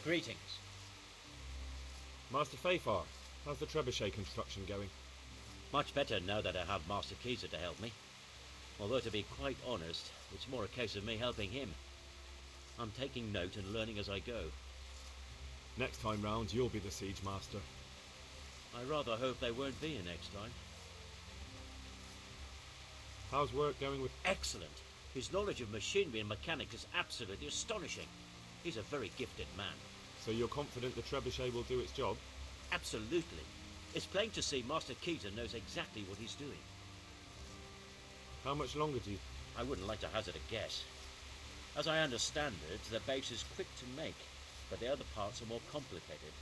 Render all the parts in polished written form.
Greetings. Master Fafar, how's the trebuchet construction going? Much better now that I have Master Keyser to help me. Although, to be quite honest, it's more a case of me helping him. I'm taking note and learning as I go. Next time round, you'll be the siege master. I rather hope there won't be a next time. How's work going with... Excellent. His knowledge of machinery and mechanics is absolutely astonishing. He's a very gifted man. So you're confident the trebuchet will do its job? Absolutely. It's plain to see Master Keyser knows exactly what he's doing. How much longer do you... I wouldn't like to hazard a guess. As I understand it, the base is quick to make, but the other parts are more complicated.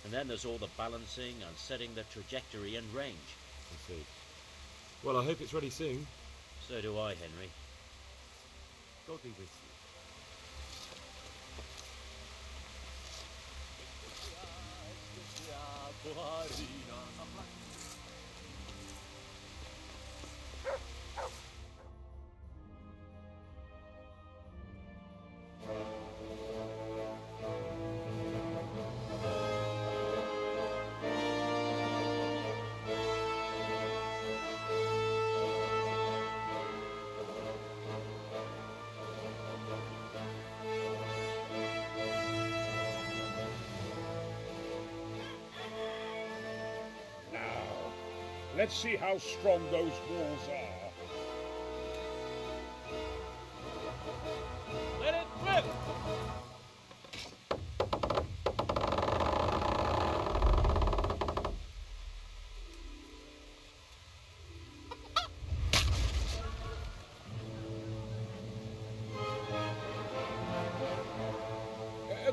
And then there's all the balancing and setting the trajectory and range. I see. Well, I hope it's ready soon. So do I, Henry. God be with you. Let's see how strong those walls are. Let it rip!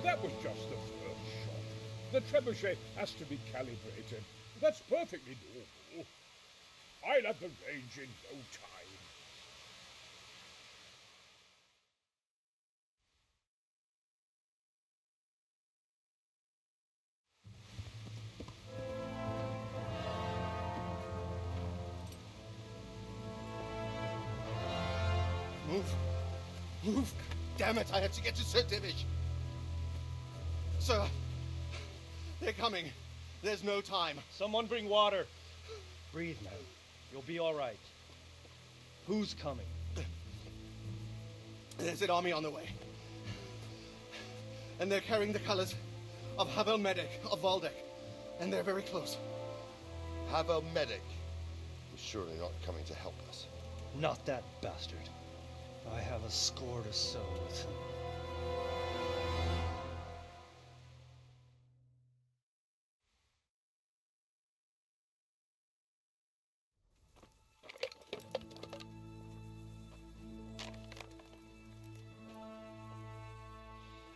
That was just the first shot. The trebuchet has to be calibrated. That's perfectly normal. I'll have the range in no time. Move! Move! Damn it, I have to get to Sir Divish! Sir! They're coming! There's no time. Someone bring water. Breathe now. You'll be all right. Who's coming? There's an army on the way. And they're carrying the colors of Havel Medic of Waldeck. And they're very close. Havel Medic is surely not coming to help us. Not that bastard. I have a score to settle with him.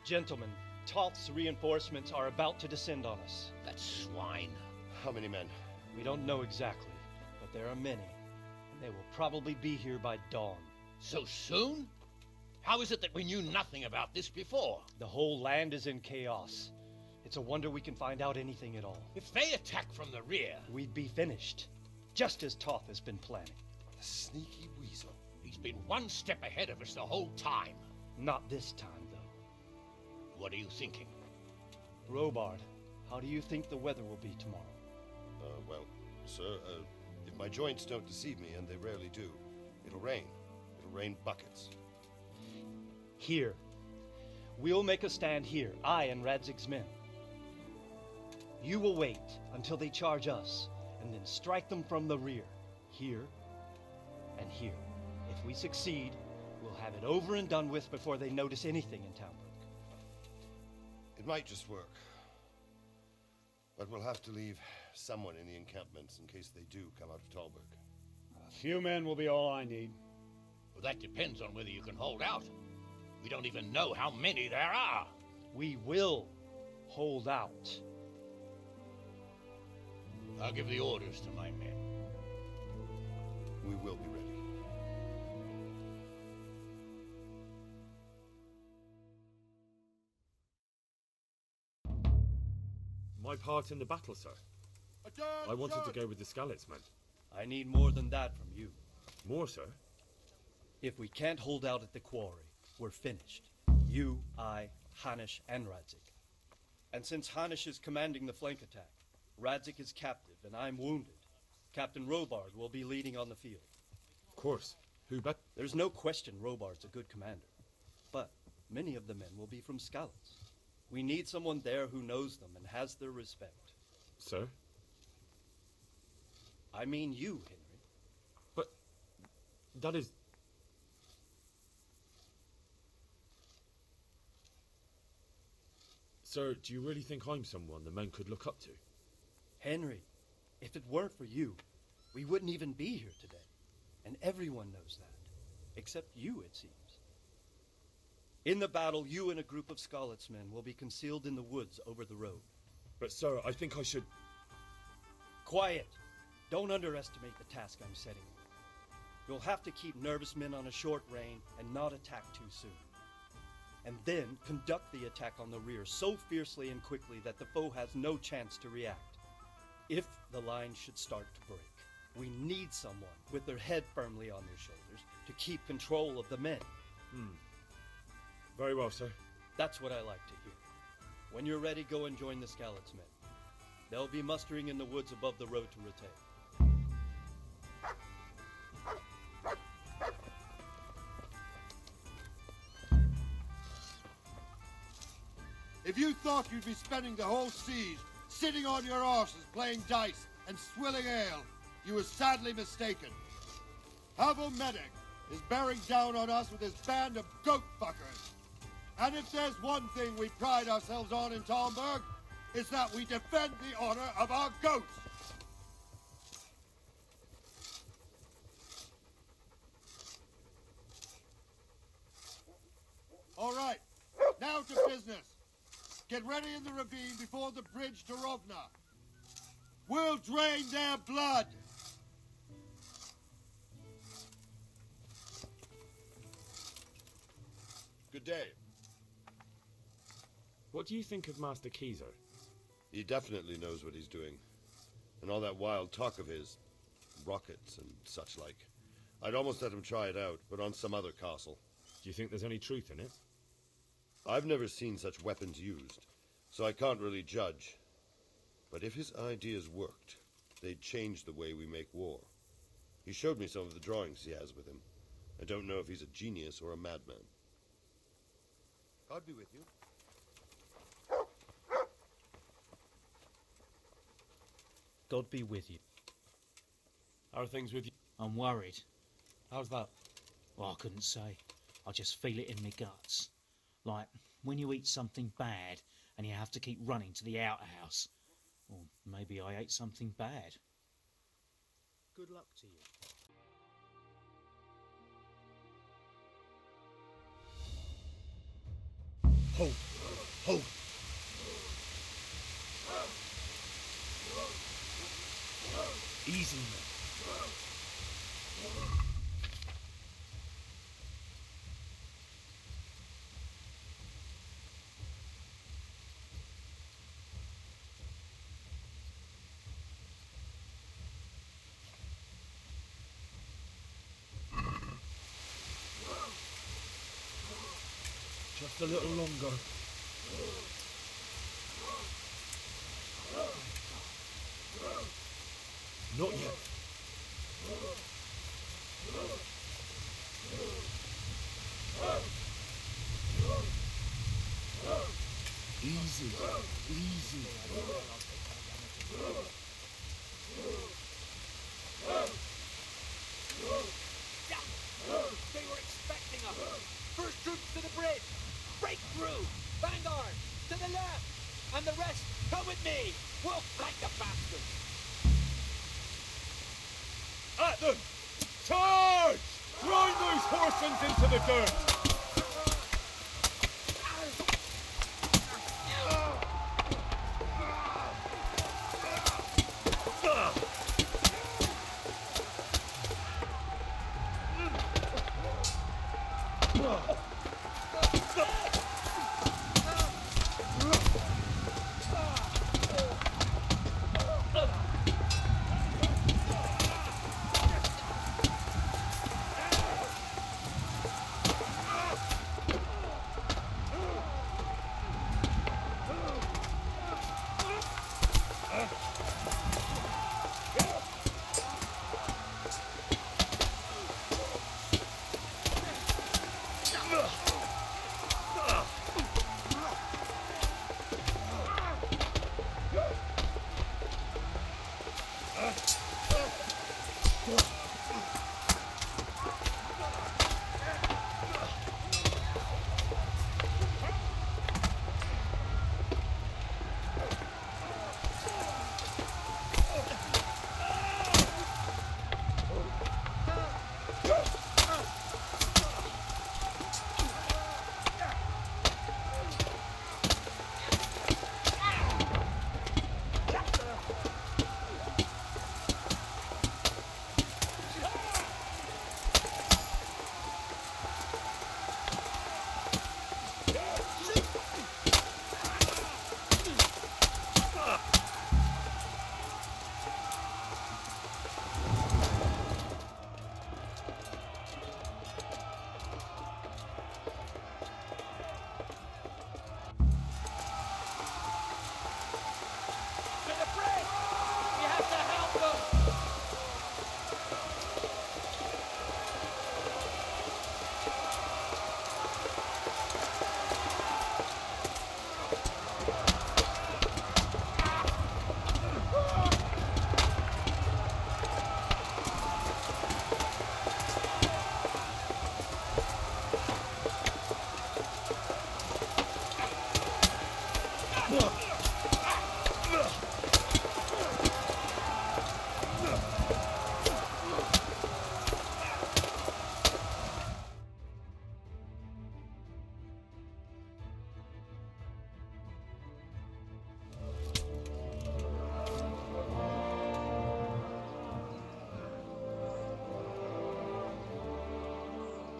Gentlemen, Toth's reinforcements are about to descend on us. That swine. How many men? We don't know exactly, but there are many, and they will probably be here by dawn. So soon? How is it that we knew nothing about this before? The whole land is in chaos. It's a wonder we can find out anything at all. If they attack from the rear... We'd be finished, just as Toth has been planning. The sneaky weasel. He's been one step ahead of us the whole time. Not this time, though. What are you thinking? Robard, how do you think the weather will be tomorrow? Well, sir, if my joints don't deceive me, and they rarely do, it'll rain. It'll rain buckets. Here. We'll make a stand here, I and Radzig's men. You will wait until they charge us, and then strike them from the rear. Here and here. If we succeed, we'll have it over and done with before they notice anything in Townbrook. It might just work. But we'll have to leave someone in the encampments in case they do come out of Talberg. A few men will be all I need. Well, that depends on whether you can hold out. We don't even know how many there are. We will hold out. I'll give the orders to my men. We will be ready. My part in the battle, sir. I wanted to go with the Skalitz men. I need more than that from you. More, sir? If we can't hold out at the quarry, we're finished. You, I, Hanish, and Radzik. And since Hanish is commanding the flank attack, Radzik is captive and I'm wounded, Captain Robard will be leading on the field. Of course. Who bet? There's no question Robard's a good commander, but many of the men will be from Skalitz. We need someone there who knows them and has their respect. Sir? I mean you, Henry. But that is... Sir, do you really think I'm someone the men could look up to? Henry, if it weren't for you, we wouldn't even be here today. And everyone knows that. Except you, it seems. In the battle, you and a group of Skalitz men will be concealed in the woods over the road. But sir, I think I should... Quiet! Don't underestimate the task I'm setting you. You'll have to keep nervous men on a short rein and not attack too soon. And then conduct the attack on the rear so fiercely and quickly that the foe has no chance to react. If the line should start to break, we need someone with their head firmly on their shoulders to keep control of the men. Very well, sir. That's what I like to hear. When you're ready, go and join the Skalitz men. They'll be mustering in the woods above the road to Rete. If you thought you'd be spending the whole siege sitting on your arses playing dice and swilling ale, you were sadly mistaken. Havel Medic is bearing down on us with his band of goat fuckers. And if there's one thing we pride ourselves on in Talmberg, it's that we defend the honor of our goats. All right, now to business. Get ready in the ravine before the bridge to Rovna. We'll drain their blood. Good day. What do you think of Master Keyser? He definitely knows what he's doing. And all that wild talk of his, rockets and such like. I'd almost let him try it out, but on some other castle. Do you think there's any truth in it? I've never seen such weapons used, so I can't really judge. But if his ideas worked, they'd change the way we make war. He showed me some of the drawings he has with him. I don't know if he's a genius or a madman. God be with you. God be with you. How are things with you? I'm worried. How's that? Well, I couldn't say. I just feel it in my guts. Like when you eat something bad and you have to keep running to the outhouse. Or maybe I ate something bad. Good luck to you. Hold! Hold! Easy, man. Just a little longer. Not yet. Easy, easy. They were expecting us. First troops to the bridge. Break through. Vanguard, to the left. And the rest, come with me. We'll fight the bastards. At them! Charge! Grind those horsens into the dirt!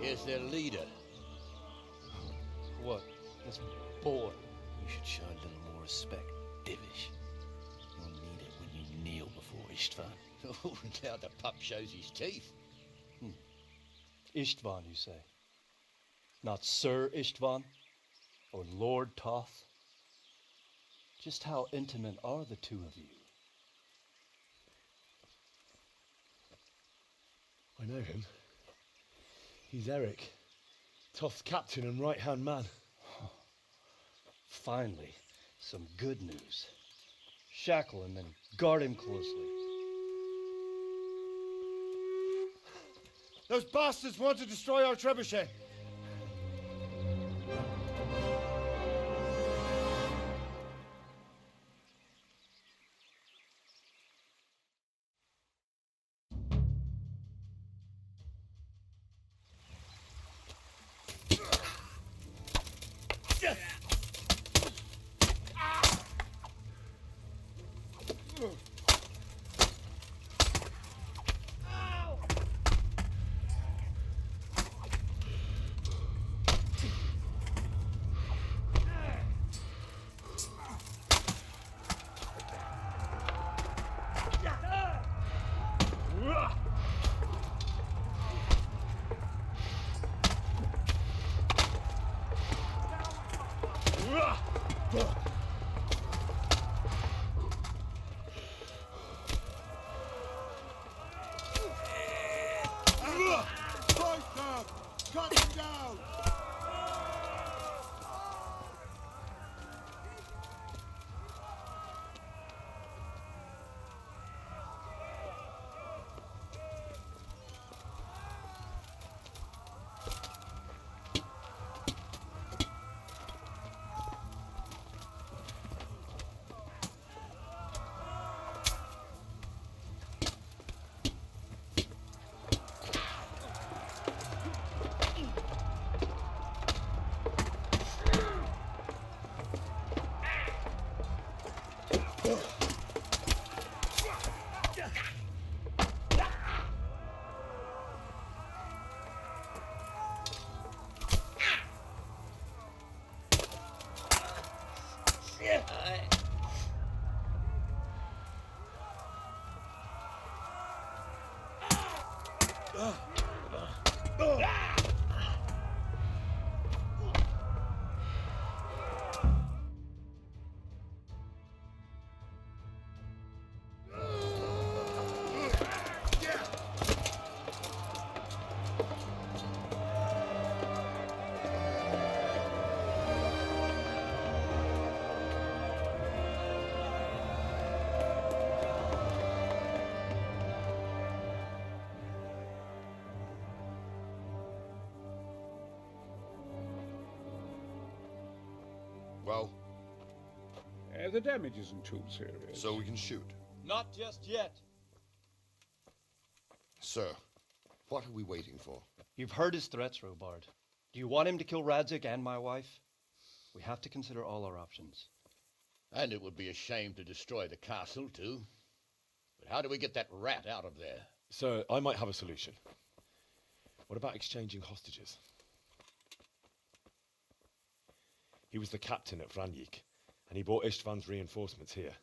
Here's their leader. What? This boy? You should show a little more respect, Divish. You'll need it when you kneel before Istvan. Oh, now the pup shows his teeth. Istvan, you say? Not Sir Istvan? Or Lord Toth? Just how intimate are the two of you? I know him. He's Eric, Toth's captain and right-hand man. Finally, some good news. Shackle him and guard him closely. Those bastards want to destroy our trebuchet. Fight them! Cut them down! Well? The damage isn't too serious. So we can shoot. Not just yet. Sir, what are we waiting for? You've heard his threats, Robard. Do you want him to kill Radzig and my wife? We have to consider all our options. And it would be a shame to destroy the castle, too. But how do we get that rat out of there? Sir, I might have a solution. What about exchanging hostages? He was the captain at Vranyik, and he brought Istvan's reinforcements here.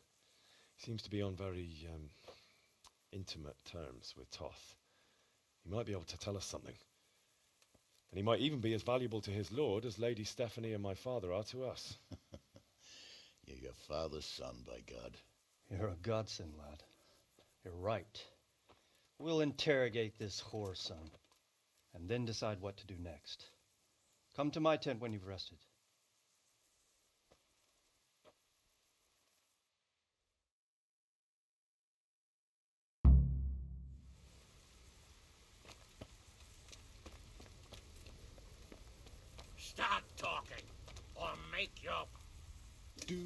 He seems to be on very, intimate terms with Toth. He might be able to tell us something. And he might even be as valuable to his lord as Lady Stephanie and my father are to us. You're your father's son, by God. You're a godsend, lad. You're right. We'll interrogate this whore son, and then decide what to do next. Come to my tent when you've rested. Start talking, or make your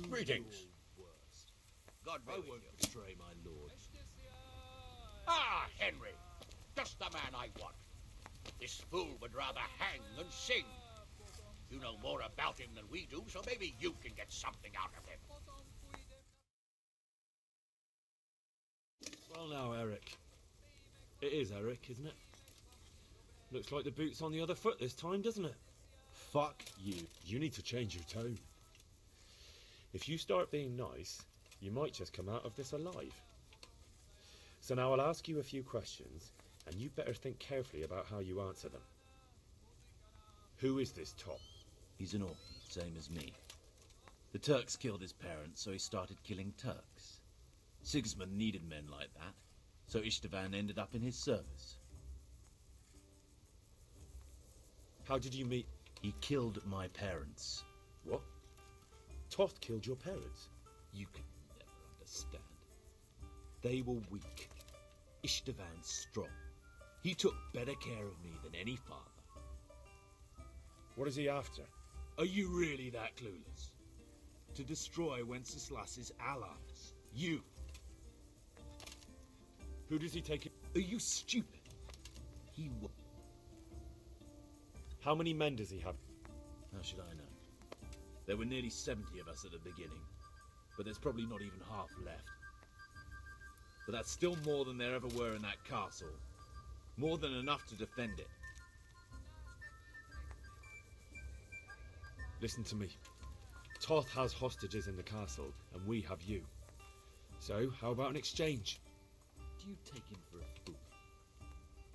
Greetings. God be with you. Betray my lord. Ah, Henry. Just the man I want. This fool would rather hang than sing. You know more about him than we do, so maybe you can get something out of him. Well now, Eric. It is Eric, isn't it? Looks like the boot's on the other foot this time, doesn't it? Fuck you. You need to change your tone. If you start being nice, you might just come out of this alive. So now I'll ask you a few questions, and you better think carefully about how you answer them. Who is this Top? He's an orphan, same as me. The Turks killed his parents, so he started killing Turks. Sigismund needed men like that, so Istvan ended up in his service. How did you meet? He killed my parents. What? Toth killed your parents? You can never understand. They were weak. Istvan strong. He took better care of me than any father. What is he after? Are you really that clueless? To destroy Wenceslas's allies. You. Who does he take? Are you stupid? He will. How many men does he have? How should I know? There were nearly 70 of us at the beginning, but there's probably not even half left. But that's still more than there ever were in that castle. More than enough to defend it. Listen to me. Toth has hostages in the castle, and we have you. So, how about an exchange? Do you take him for a fool?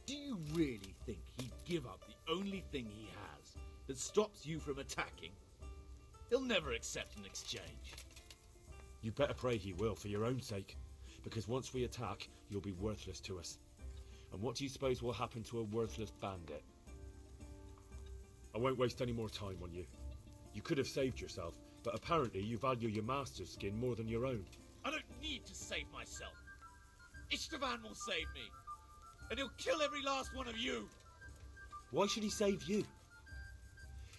Do you really think he'd give up the only thing he has that stops you from attacking? He'll never accept an exchange. You better pray he will, for your own sake. Because once we attack, you'll be worthless to us. And what do you suppose will happen to a worthless bandit? I won't waste any more time on you. You could have saved yourself, but apparently you value your master's skin more than your own. I don't need to save myself. Istvan will save me. And he'll kill every last one of you. Why should he save you?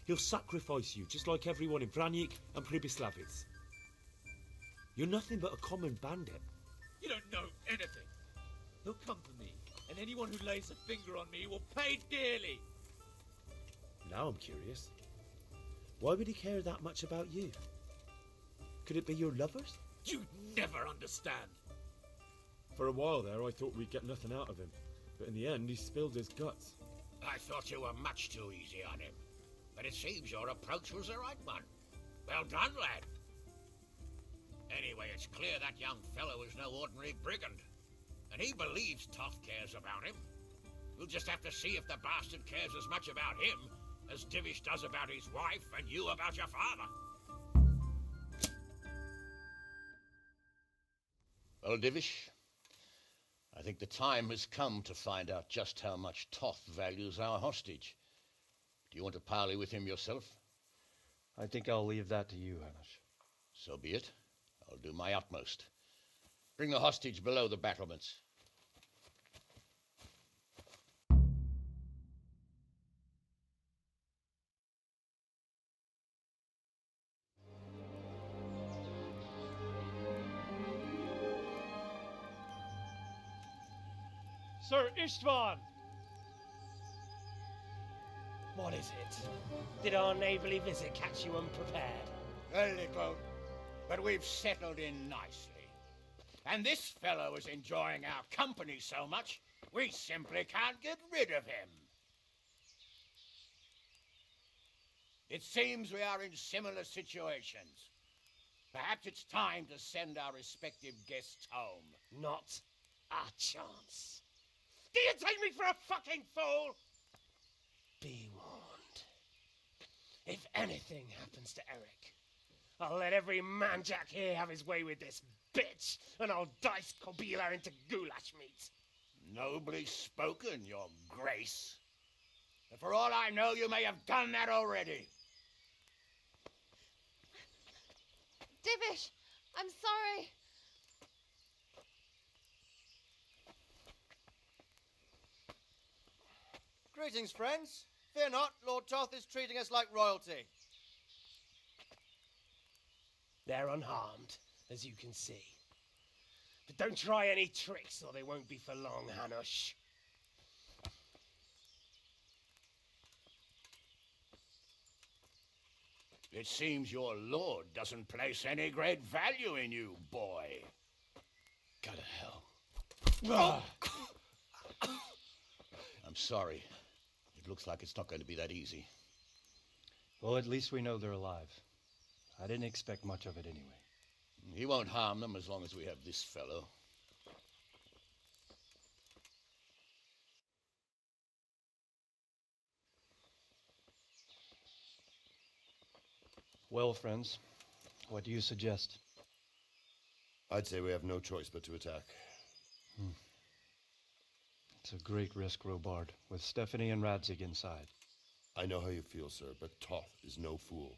He'll sacrifice you, just like everyone in Vranyik and Pribyslavitz. You're nothing but a common bandit. You don't know anything. He'll come for me, and anyone who lays a finger on me will pay dearly. Now I'm curious. Why would he care that much about you? Could it be your lovers? You never understand. For a while there, I thought we'd get nothing out of him. But in the end, he spilled his guts. I thought you were much too easy on him. But it seems your approach was the right one. Well done, lad. Anyway, it's clear that young fellow is no ordinary brigand. And he believes Toth cares about him. We'll just have to see if the bastard cares as much about him as Divish does about his wife and you about your father. Well, Divish, I think the time has come to find out just how much Toth values our hostage. Do you want to parley with him yourself? I think I'll leave that to you, Hamish. So be it. I'll do my utmost. Bring the hostage below the battlements. Sir Istvan! What is it? Did our neighbourly visit catch you unprepared? A little, but we've settled in nicely. And this fellow is enjoying our company so much, we simply can't get rid of him. It seems we are in similar situations. Perhaps it's time to send our respective guests home. Not a chance. Do you take me for a fucking fool? Be warned. If anything happens to Eric, I'll let every manjack here have his way with this bitch, and I'll dice Kobila into goulash meat. Nobly spoken, your grace. But for all I know, you may have done that already. Divish, I'm sorry. Greetings, friends. Fear not, Lord Toth is treating us like royalty. They're unharmed, as you can see. But don't try any tricks or they won't be for long, Hanush. It seems your lord doesn't place any great value in you, boy. Go to hell. I'm sorry. It looks like it's not going to be that easy. Well, at least we know they're alive. I didn't expect much of it anyway. He won't harm them as long as we have this fellow. Well, friends, what do you suggest? I'd say we have no choice but to attack. It's a great risk, Robard, with Stephanie and Radzig inside. I know how you feel, sir, but Toth is no fool.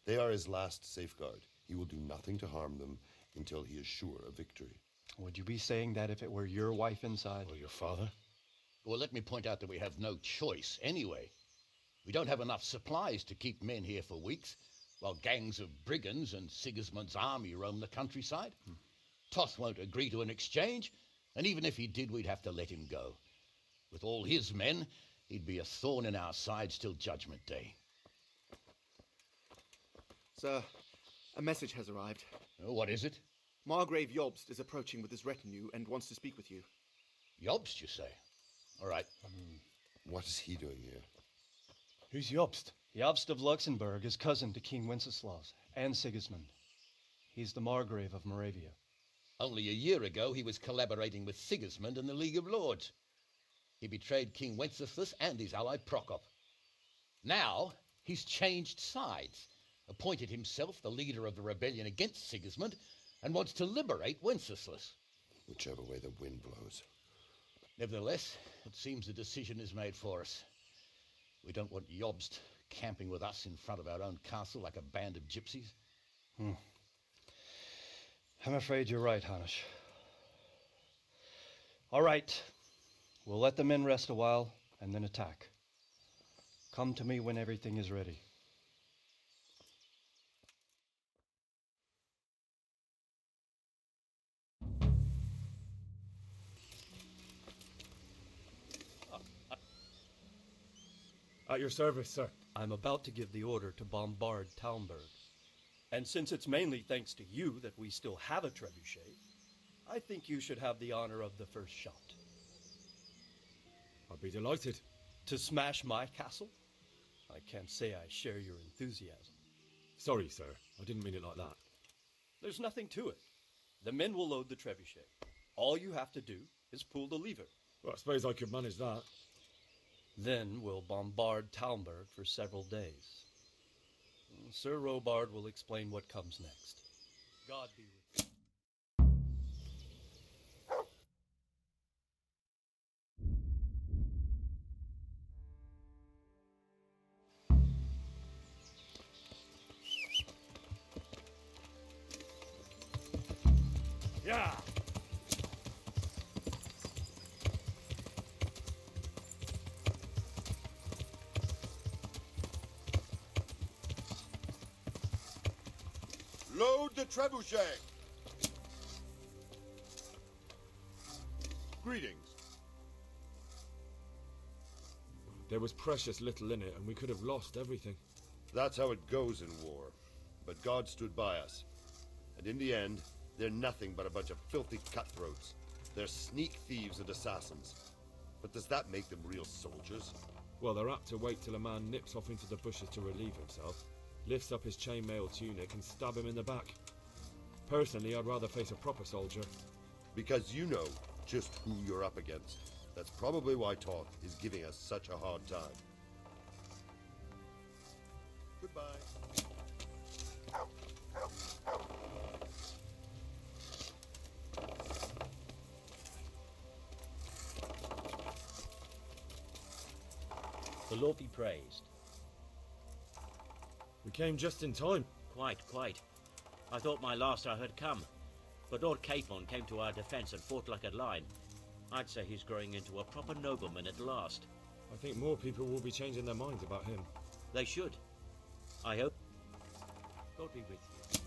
They are his last safeguard. He will do nothing to harm them until he is sure of victory. Would you be saying that if it were your wife inside? Or your father? Well, let me point out that we have no choice anyway. We don't have enough supplies to keep men here for weeks, while gangs of brigands and Sigismund's army roam the countryside. Toth won't agree to an exchange, and even if he did, we'd have to let him go. With all his men, he'd be a thorn in our sides till Judgment Day. Sir, a message has arrived. Oh, what is it? Margrave Jobst is approaching with his retinue and wants to speak with you. Jobst, you say? All right. What is he doing here? Who's Jobst? Jobst of Luxembourg is cousin to King Wenceslas and Sigismund. He's the Margrave of Moravia. Only a year ago, he was collaborating with Sigismund and the League of Lords. He betrayed King Wenceslas and his ally Prokop. Now, he's changed sides, appointed himself the leader of the rebellion against Sigismund, and wants to liberate Wenceslas. Whichever way the wind blows. Nevertheless, it seems the decision is made for us. We don't want Jobst camping with us in front of our own castle like a band of gypsies. I'm afraid you're right, Hanush. All right. We'll let the men rest a while and then attack. Come to me when everything is ready. At your service, sir. I'm about to give the order to bombard Talmberg. And since it's mainly thanks to you that we still have a trebuchet, I think you should have the honor of the first shot. I'd be delighted. To smash my castle? I can't say I share your enthusiasm. Sorry, sir. I didn't mean it like that. There's nothing to it. The men will load the trebuchet. All you have to do is pull the lever. Well, I suppose I could manage that. Then we'll bombard Talmberg for several days. Sir Robard will explain what comes next. God be with you. Yeah! Load the trebuchet! Greetings. There was precious little in it, and we could have lost everything. That's how it goes in war. But God stood by us. And in the end, they're nothing but a bunch of filthy cutthroats. They're sneak thieves and assassins. But does that make them real soldiers? Well, they're apt to wait till a man nips off into the bushes to relieve himself, lifts up his chainmail tunic and stab him in the back. Personally, I'd rather face a proper soldier. Because you know just who you're up against. That's probably why Toth is giving us such a hard time. Goodbye. The Lord be praised. We came just in time. Quite. I thought my last hour had come. But Lord Capon came to our defence and fought like a lion. I'd say he's growing into a proper nobleman at last. I think more people will be changing their minds about him. They should. I hope. God be with you.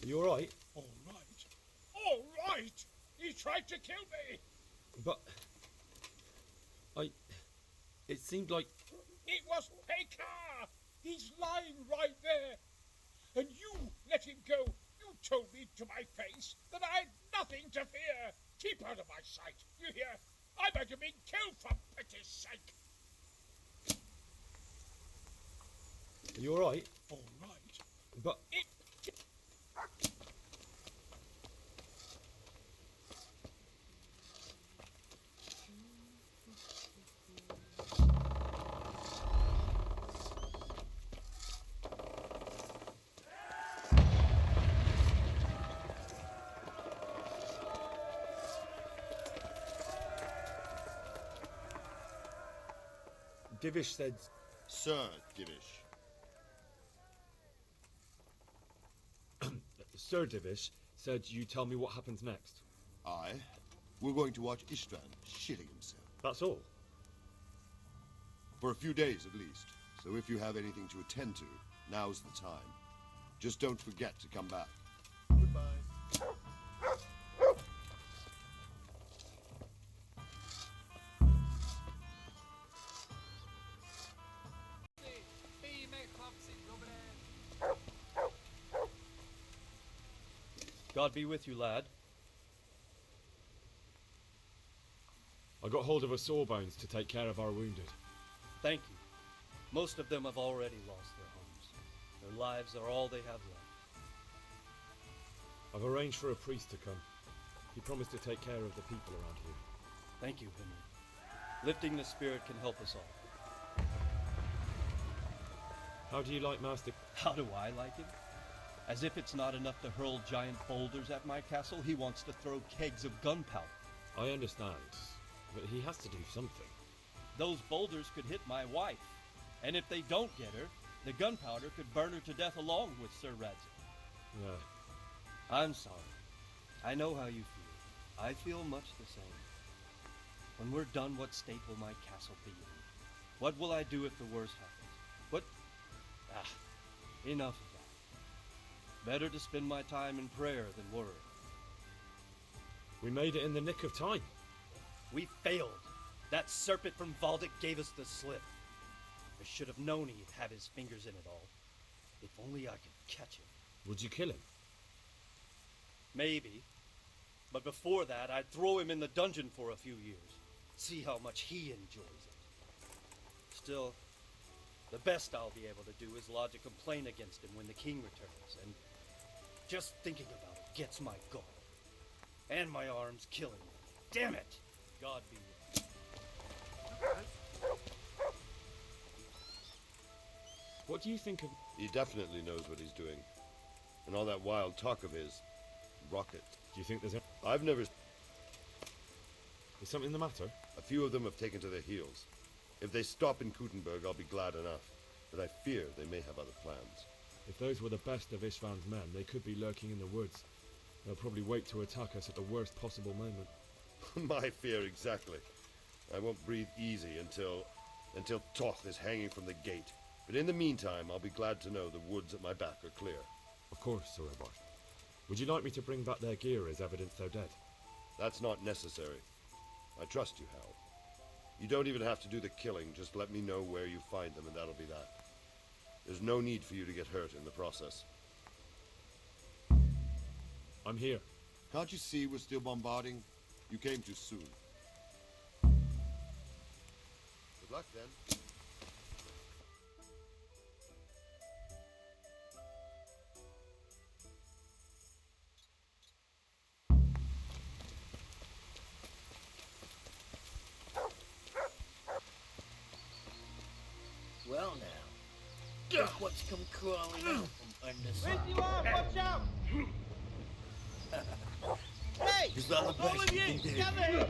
You alright? All right. All right! He tried to kill me! But... It seemed like... It was Pekar! He's lying right there! And you let him go! You told me to my face that I had nothing to fear! Keep out of my sight, you hear? I might have been killed for pity's sake! Are you alright? All right. But... Divish said... Sir Divish. Sir Divish said you tell me what happens next. We're going to watch Istvan shitting himself. That's all? For a few days at least. So if you have anything to attend to, now's the time. Just don't forget to come back. Goodbye. God be with you, lad. I got hold of a sawbones to take care of our wounded. Thank you. Most of them have already lost their homes. Their lives are all they have left. I've arranged for a priest to come. He promised to take care of the people around here. Thank you, Henry. Lifting the spirit can help us all. How do you like Master... How do I like him? As if it's not enough to hurl giant boulders at my castle, he wants to throw kegs of gunpowder. I understand, but he has to do something. Those boulders could hit my wife, and if they don't get her, the gunpowder could burn her to death along with Sir Radzig. Yeah. I'm sorry. I know how you feel. I feel much the same. When we're done, what state will my castle be in? What will I do if the worst happens? What? Enough of that. Better to spend my time in prayer than worry. We made it in the nick of time. We failed. That serpent from Valdic gave us the slip. I should have known he'd have his fingers in it all. If only I could catch him. Would you kill him? Maybe. But before that, I'd throw him in the dungeon for a few years. See how much he enjoys it. Still, the best I'll be able to do is lodge a complaint against him when the king returns, and just thinking about it gets my gall. And my arm's killing me. Damn it! God be with you. What do you think of... He definitely knows what he's doing. And all that wild talk of his... rocket. Do you think there's... I've never... Is something the matter? A few of them have taken to their heels. If they stop in Kuttenberg, I'll be glad enough. But I fear they may have other plans. If those were the best of Istvan's men, they could be lurking in the woods. They'll probably wait to attack us at the worst possible moment. My fear exactly. I won't breathe easy until Toth is hanging from the gate. But in the meantime, I'll be glad to know the woods at my back are clear. Of course, Sir Robert. Would you like me to bring back their gear as evidence they're dead? That's not necessary. I trust you, Hal. You don't even have to do the killing. Just let me know where you find them, and that'll be that. There's no need for you to get hurt in the process. I'm here. Can't you see we're still bombarding? You came too soon. Good luck, then. Well now, look what's come crawling out from under With you are, watch out! Hey! Is that the All best of you you, can do? gather here!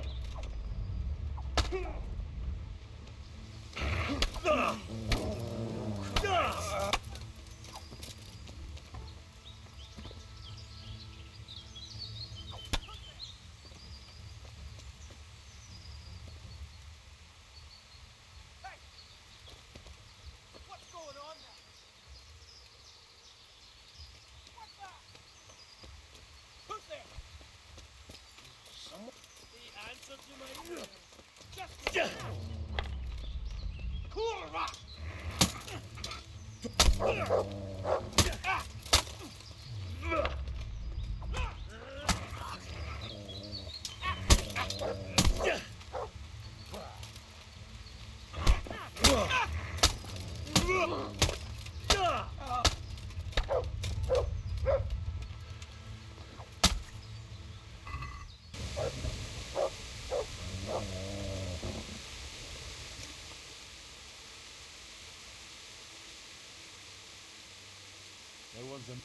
No one's in.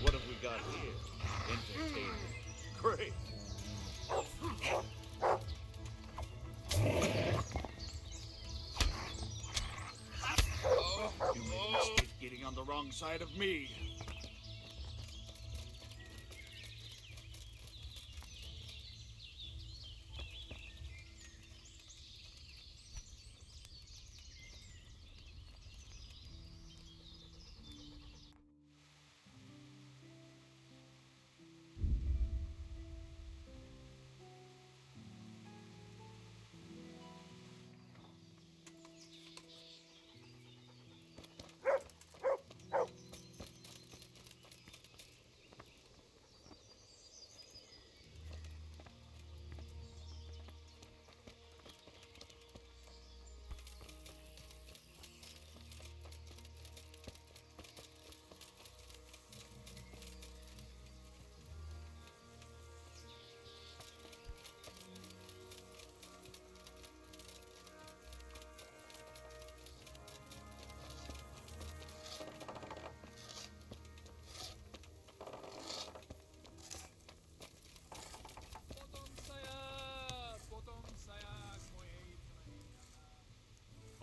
What have we got here? Entertainment. Great. You made a mistake getting on the wrong side of me.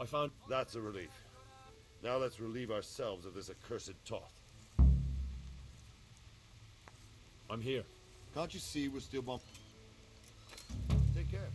I found. That's a relief. Now let's relieve ourselves of this accursed Toth. I'm here. Can't you see we're still bump? Take care.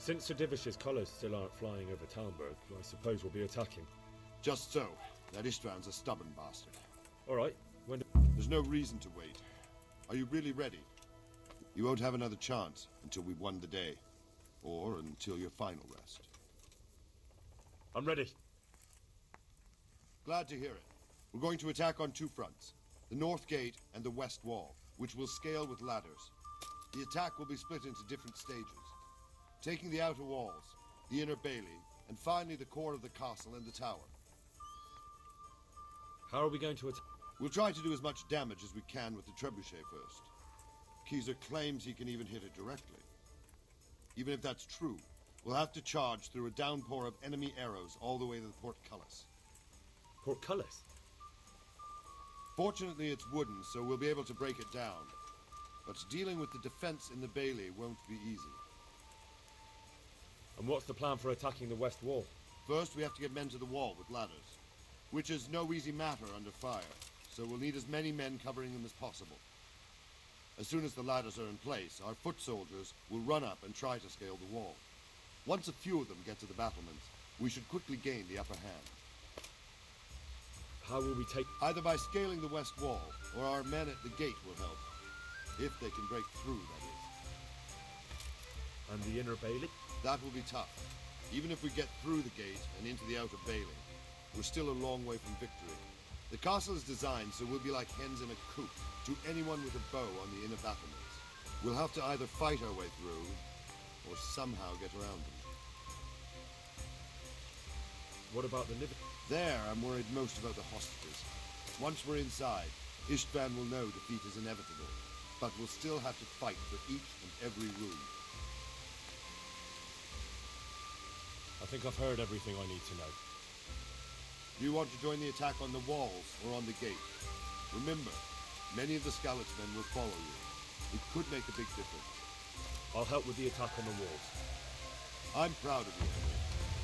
Since Sir Divish's colours still aren't flying over Talmberg, I suppose we'll be attacking. Just so. That Istvand's a stubborn bastard. All right. There's no reason to wait. Are you really ready? You won't have another chance until we've won the day. Or until your final rest. I'm ready. Glad to hear it. We're going to attack on two fronts. The north gate and the west wall, which will scale with ladders. The attack will be split into different stages. Taking the outer walls, the inner bailey, and finally the core of the castle and the tower. How are we going to attack? We'll try to do as much damage as we can with the trebuchet first. Keyser claims he can even hit it directly. Even if that's true, we'll have to charge through a downpour of enemy arrows all the way to the portcullis. Portcullis? Fortunately, it's wooden, so we'll be able to break it down. But dealing with the defense in the bailey won't be easy. And what's the plan for attacking the west wall? First, we have to get men to the wall with ladders, which is no easy matter under fire, so we'll need as many men covering them as possible. As soon as the ladders are in place, our foot soldiers will run up and try to scale the wall. Once a few of them get to the battlements, we should quickly gain the upper hand. How will we take... Either by scaling the west wall, or our men at the gate will help. If they can break through, that is. And the inner bailey? That will be tough. Even if we get through the gate and into the outer bailey, we're still a long way from victory. The castle is designed so we'll be like hens in a coop to anyone with a bow on the inner battlements. We'll have to either fight our way through, or somehow get around them. What about the living? There, I'm worried most about the hostages. Once we're inside, Istvand will know defeat is inevitable, but we'll still have to fight for each and every room. I think I've heard everything I need to know. Do you want to join the attack on the walls or on the gate? Remember, many of the Skalitz-men will follow you. It could make a big difference. I'll help with the attack on the walls. I'm proud of you, Henry.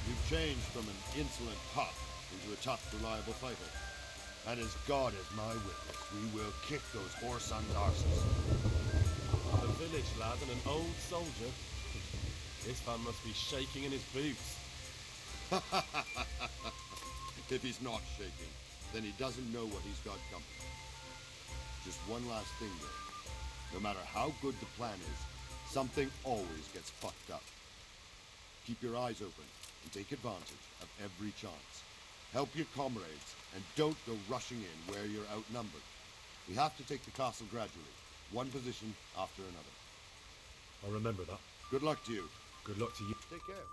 You've changed from an insolent pup into a tough, reliable fighter. And as God is my witness, we will kick those whoresons' arses. A village lad and an old soldier. This man must be shaking in his boots. If he's not shaking, then he doesn't know what he's got coming. Just one last thing, though. No matter how good the plan is, something always gets fucked up. Keep your eyes open and take advantage of every chance. Help your comrades and don't go rushing in where you're outnumbered. We have to take the castle gradually, one position after another. I'll remember that. Good luck to you. Good luck to you. Take care.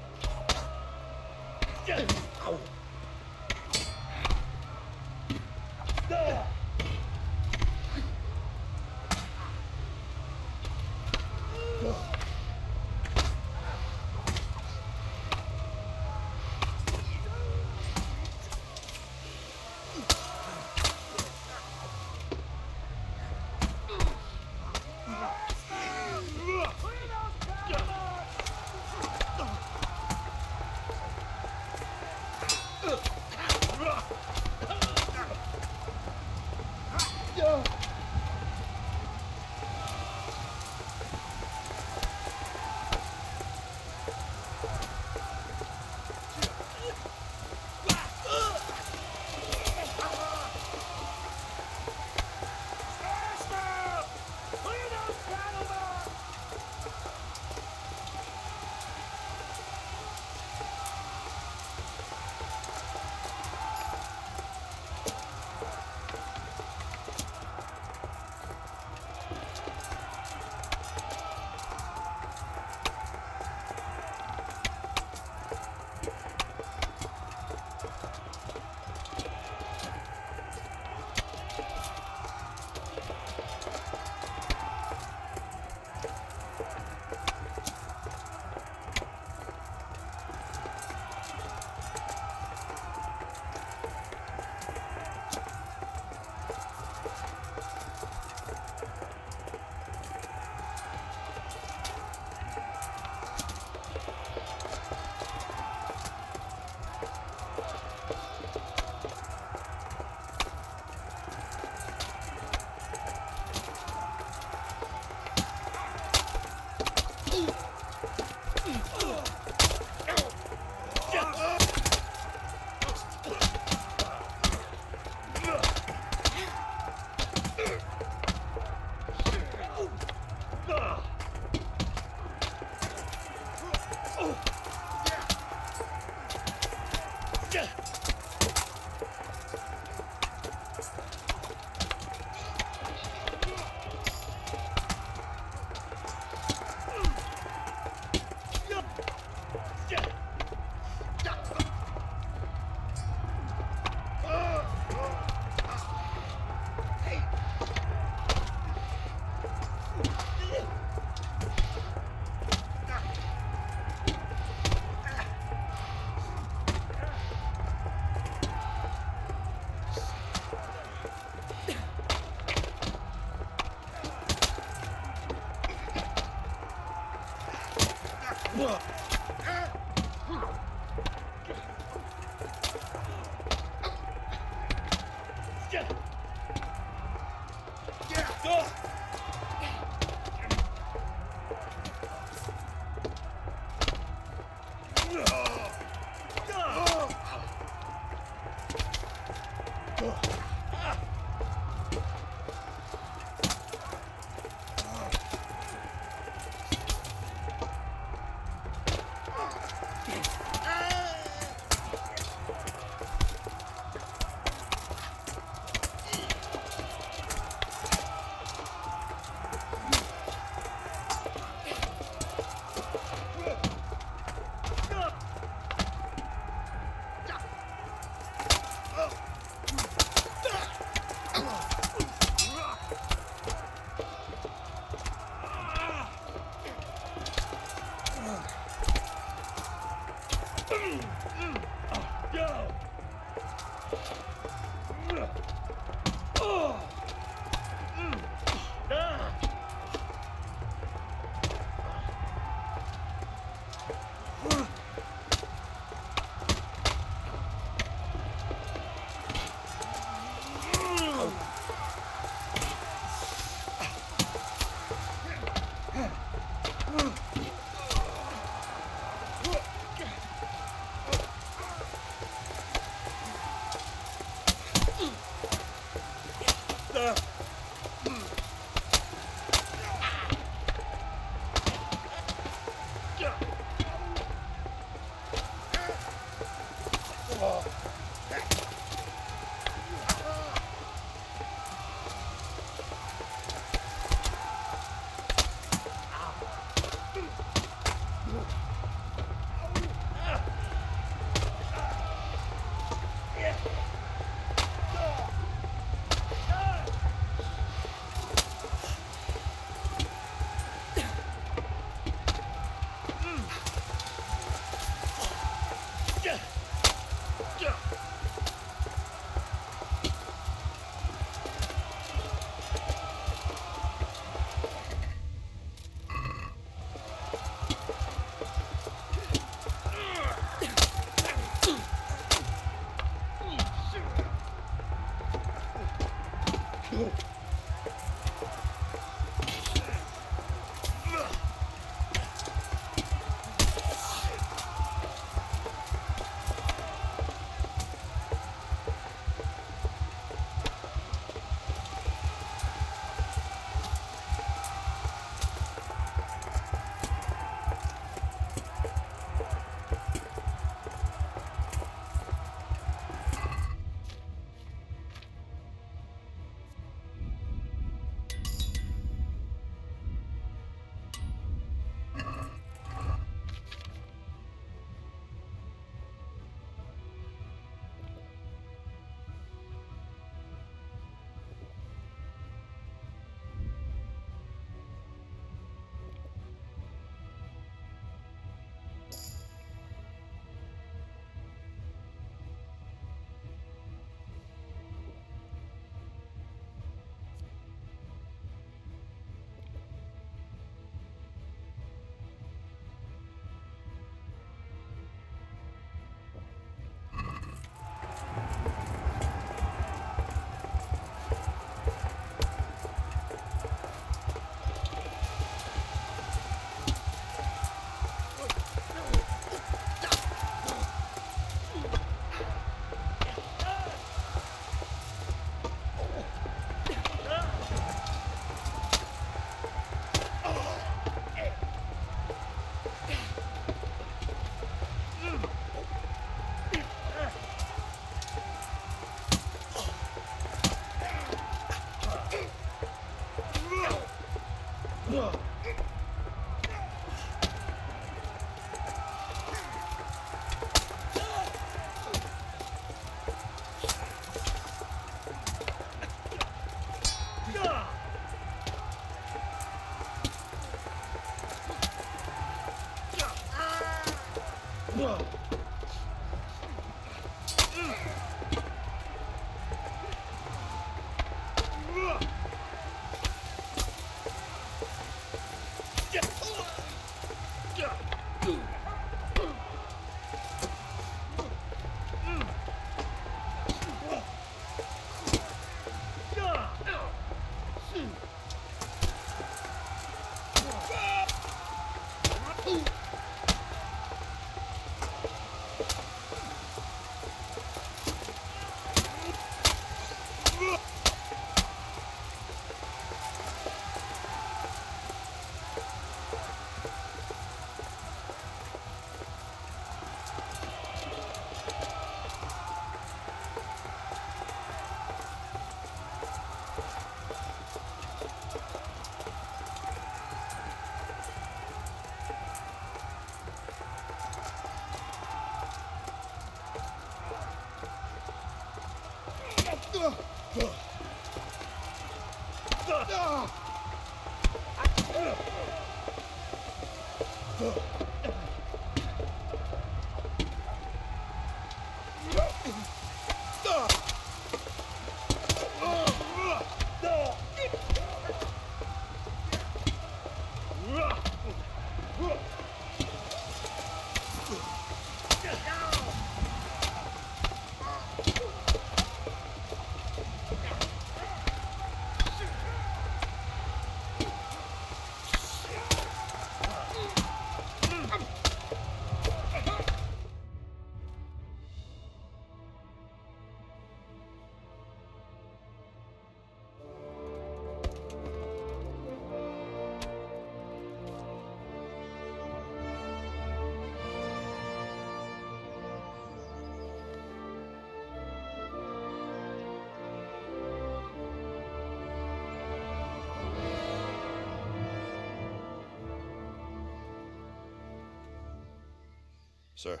Sir,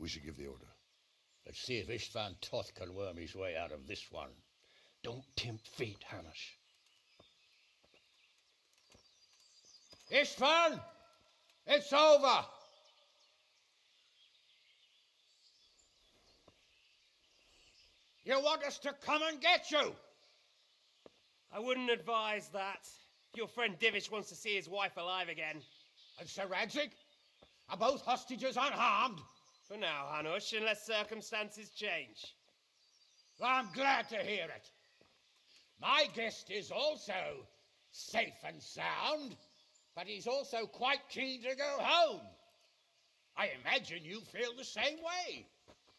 we should give the order. Let's see if Istvan Toth can worm his way out of this one. Don't tempt fate, Hanish. Istvan! It's over! You want us to come and get you? I wouldn't advise that. Your friend Divish wants to see his wife alive again. And Sir Radzig? Are both hostages unharmed? For now, Hanush, unless circumstances change. Well, I'm glad to hear it. My guest is also safe and sound, but he's also quite keen to go home. I imagine you feel the same way.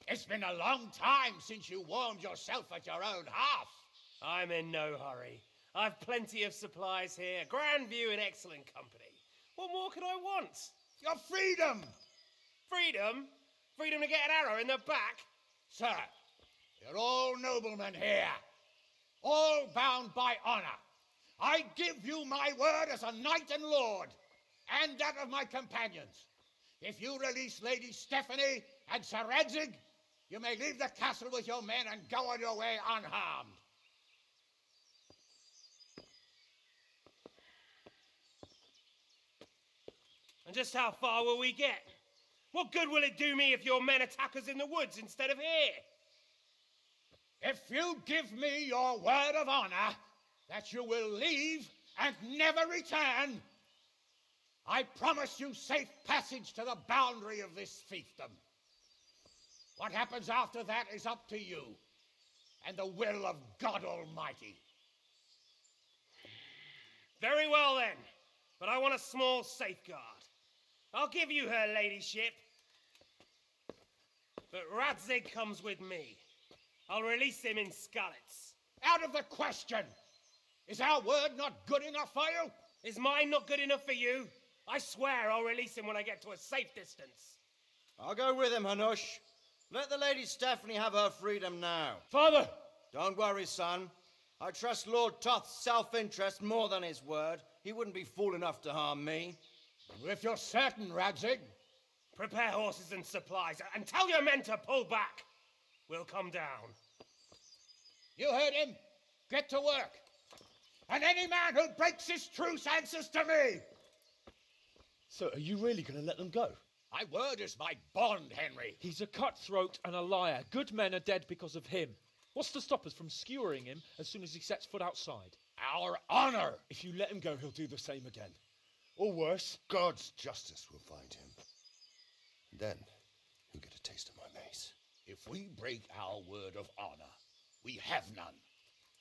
It's been a long time since you warmed yourself at your own hearth. I'm in no hurry. I've plenty of supplies here, grand view and excellent company. What more could I want? Your freedom! Freedom? Freedom to get an arrow in the back? Sir, you're all noblemen here, all bound by honor. I give you my word as a knight and lord, and that of my companions. If you release Lady Stephanie and Sir Radzig, you may leave the castle with your men and go on your way unharmed. And just how far will we get? What good will it do me if your men attack us in the woods instead of here? If you give me your word of honor that you will leave and never return, I promise you safe passage to the boundary of this fiefdom. What happens after that is up to you and the will of God Almighty. Very well then, but I want a small safeguard. I'll give you her ladyship, but Radzig comes with me. I'll release him in Skalitz. Out of the question! Is our word not good enough for you? Is mine not good enough for you? I swear I'll release him when I get to a safe distance. I'll go with him, Hanush. Let the Lady Stephanie have her freedom now. Father! Don't worry, son. I trust Lord Toth's self-interest more than his word. He wouldn't be fool enough to harm me. If you're certain, Radzig. Prepare horses and supplies, and tell your men to pull back. We'll come down. You heard him. Get to work. And any man who breaks this truce answers to me. So, are you really going to let them go? My word is my bond, Henry. He's a cutthroat and a liar. Good men are dead because of him. What's to stop us from skewering him as soon as he sets foot outside? Our honor! If you let him go, he'll do the same again. Or worse. God's justice will find him. Then he'll get a taste of my mace. If we break our word of honor, we have none.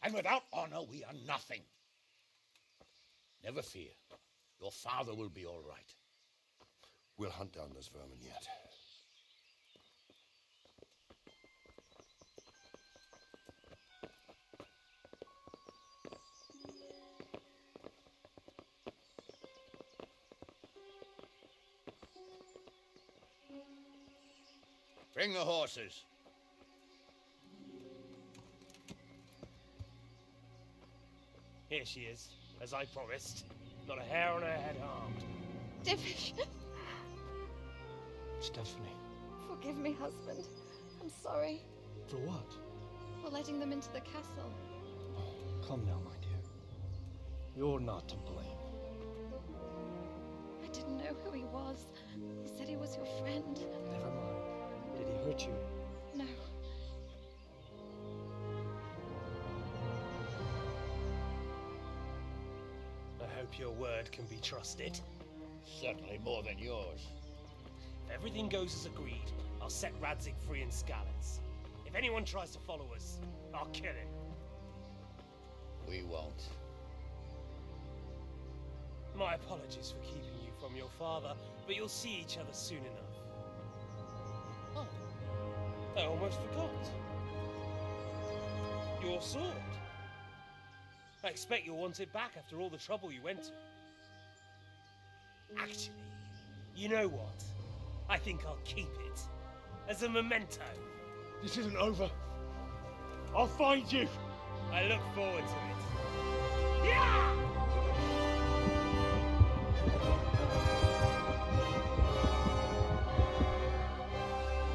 And without honor, we are nothing. Never fear. Your father will be all right. We'll hunt down those vermin yet. Bring the horses. Here she is, as I promised. Not a hair on her head harmed. Divish. Stephanie. Forgive me, husband. I'm sorry. For what? For letting them into the castle. Come now, my dear. You're not to blame. I didn't know who he was. He said he was your friend. Never mind. Did he hurt you? No. I hope your word can be trusted. Certainly more than yours. If everything goes as agreed, I'll set Radzig free in Skalitz. If anyone tries to follow us, I'll kill him. We won't. My apologies for keeping you from your father, but you'll see each other soon enough. Oh, I almost forgot. Your sword. I expect you'll want it back after all the trouble you went to. Actually, you know what? I think I'll keep it. As a memento. This isn't over. I'll find you. I look forward to it. Yeah!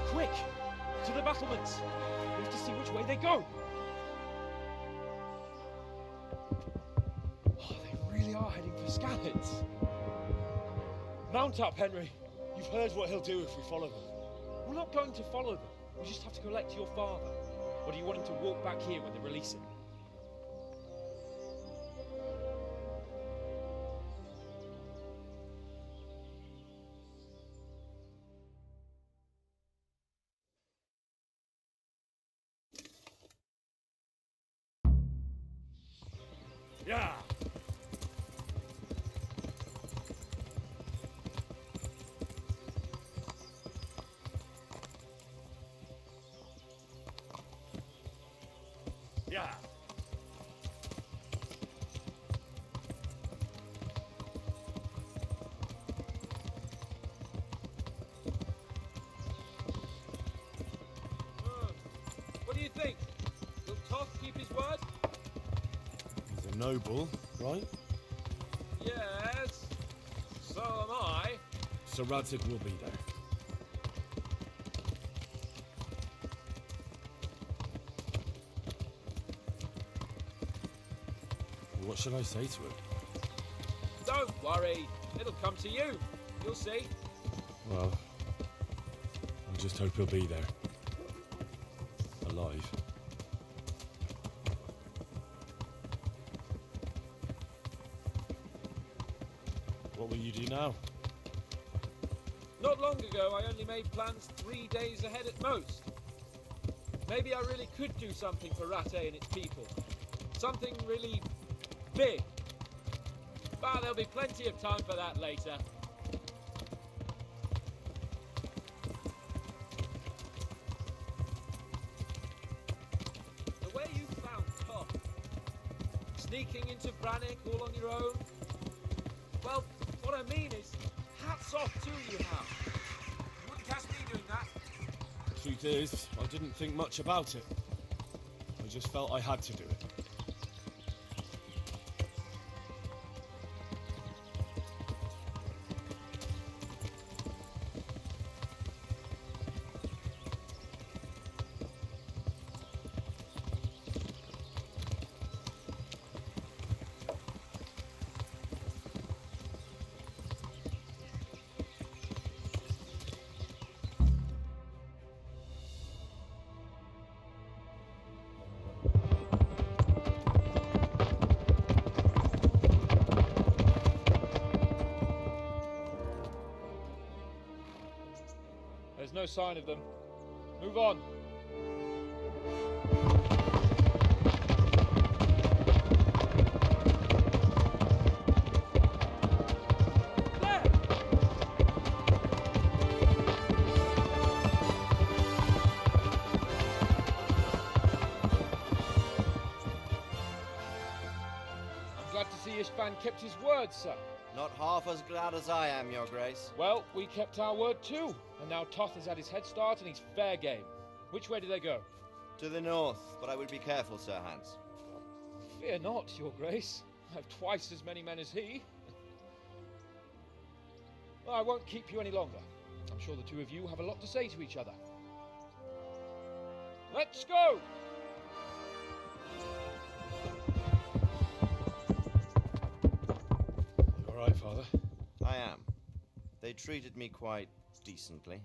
Quick! To the battlements! We have to see which way they go! Oh, they really are heading for Skalitz. Mount up, Henry. You've heard what he'll do if we follow them. We're not going to follow them. We just have to collect your father. Or do you want him to walk back here when they release him? Yeah. Yeah. What do you think? Will Toth keep his word? He's a noble, right? Yes. So am I. Sir Radzig will be there. What should I say to him? Don't worry. It'll come to you. You'll see. Well, I just hope he'll be there. Alive. What will you do now? Not long ago, I only made plans 3 days ahead at most. Maybe I really could do something for Rattay and its people. Something really big. But there'll be plenty of time for that later. The way you found Toth, sneaking into Brannick all on your own, well, what I mean is, hats off to you, Hal. You wouldn't catch me doing that. The truth is, I didn't think much about it. I just felt I had to do it. There's no sign of them. Move on. I'm glad to see Ishvan kept his word, sir. Not half as glad as I am, Your Grace. Well, we kept our word too. And now Toth has had his head start and he's fair game. Which way do they go? To the north, but I would be careful, Sir Hans. Fear not, Your Grace. I have twice as many men as he. Well, I won't keep you any longer. I'm sure the two of you have a lot to say to each other. Let's go! You alright, Father? I am. They treated me quite decently.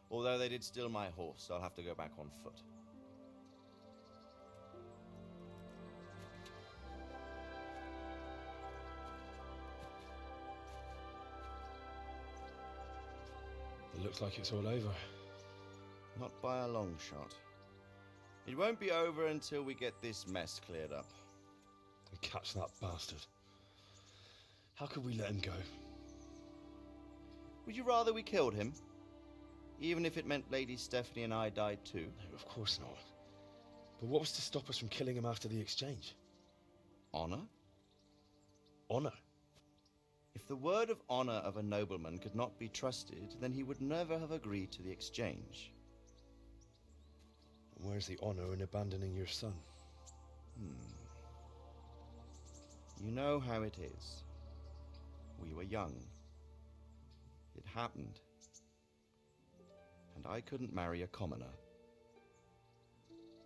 Although they did steal my horse, so I'll have to go back on foot. It looks like it's all over. Not by a long shot. It won't be over until we get this mess cleared up. And catch that bastard. How could we let him go? Would you rather we killed him? Even if it meant Lady Stephanie and I died too? No, of course not. But what was to stop us from killing him after the exchange? Honor? Honor? If the word of honor of a nobleman could not be trusted, then he would never have agreed to the exchange. And where's the honor in abandoning your son? You know how it is. We were young. It happened. And I couldn't marry a commoner.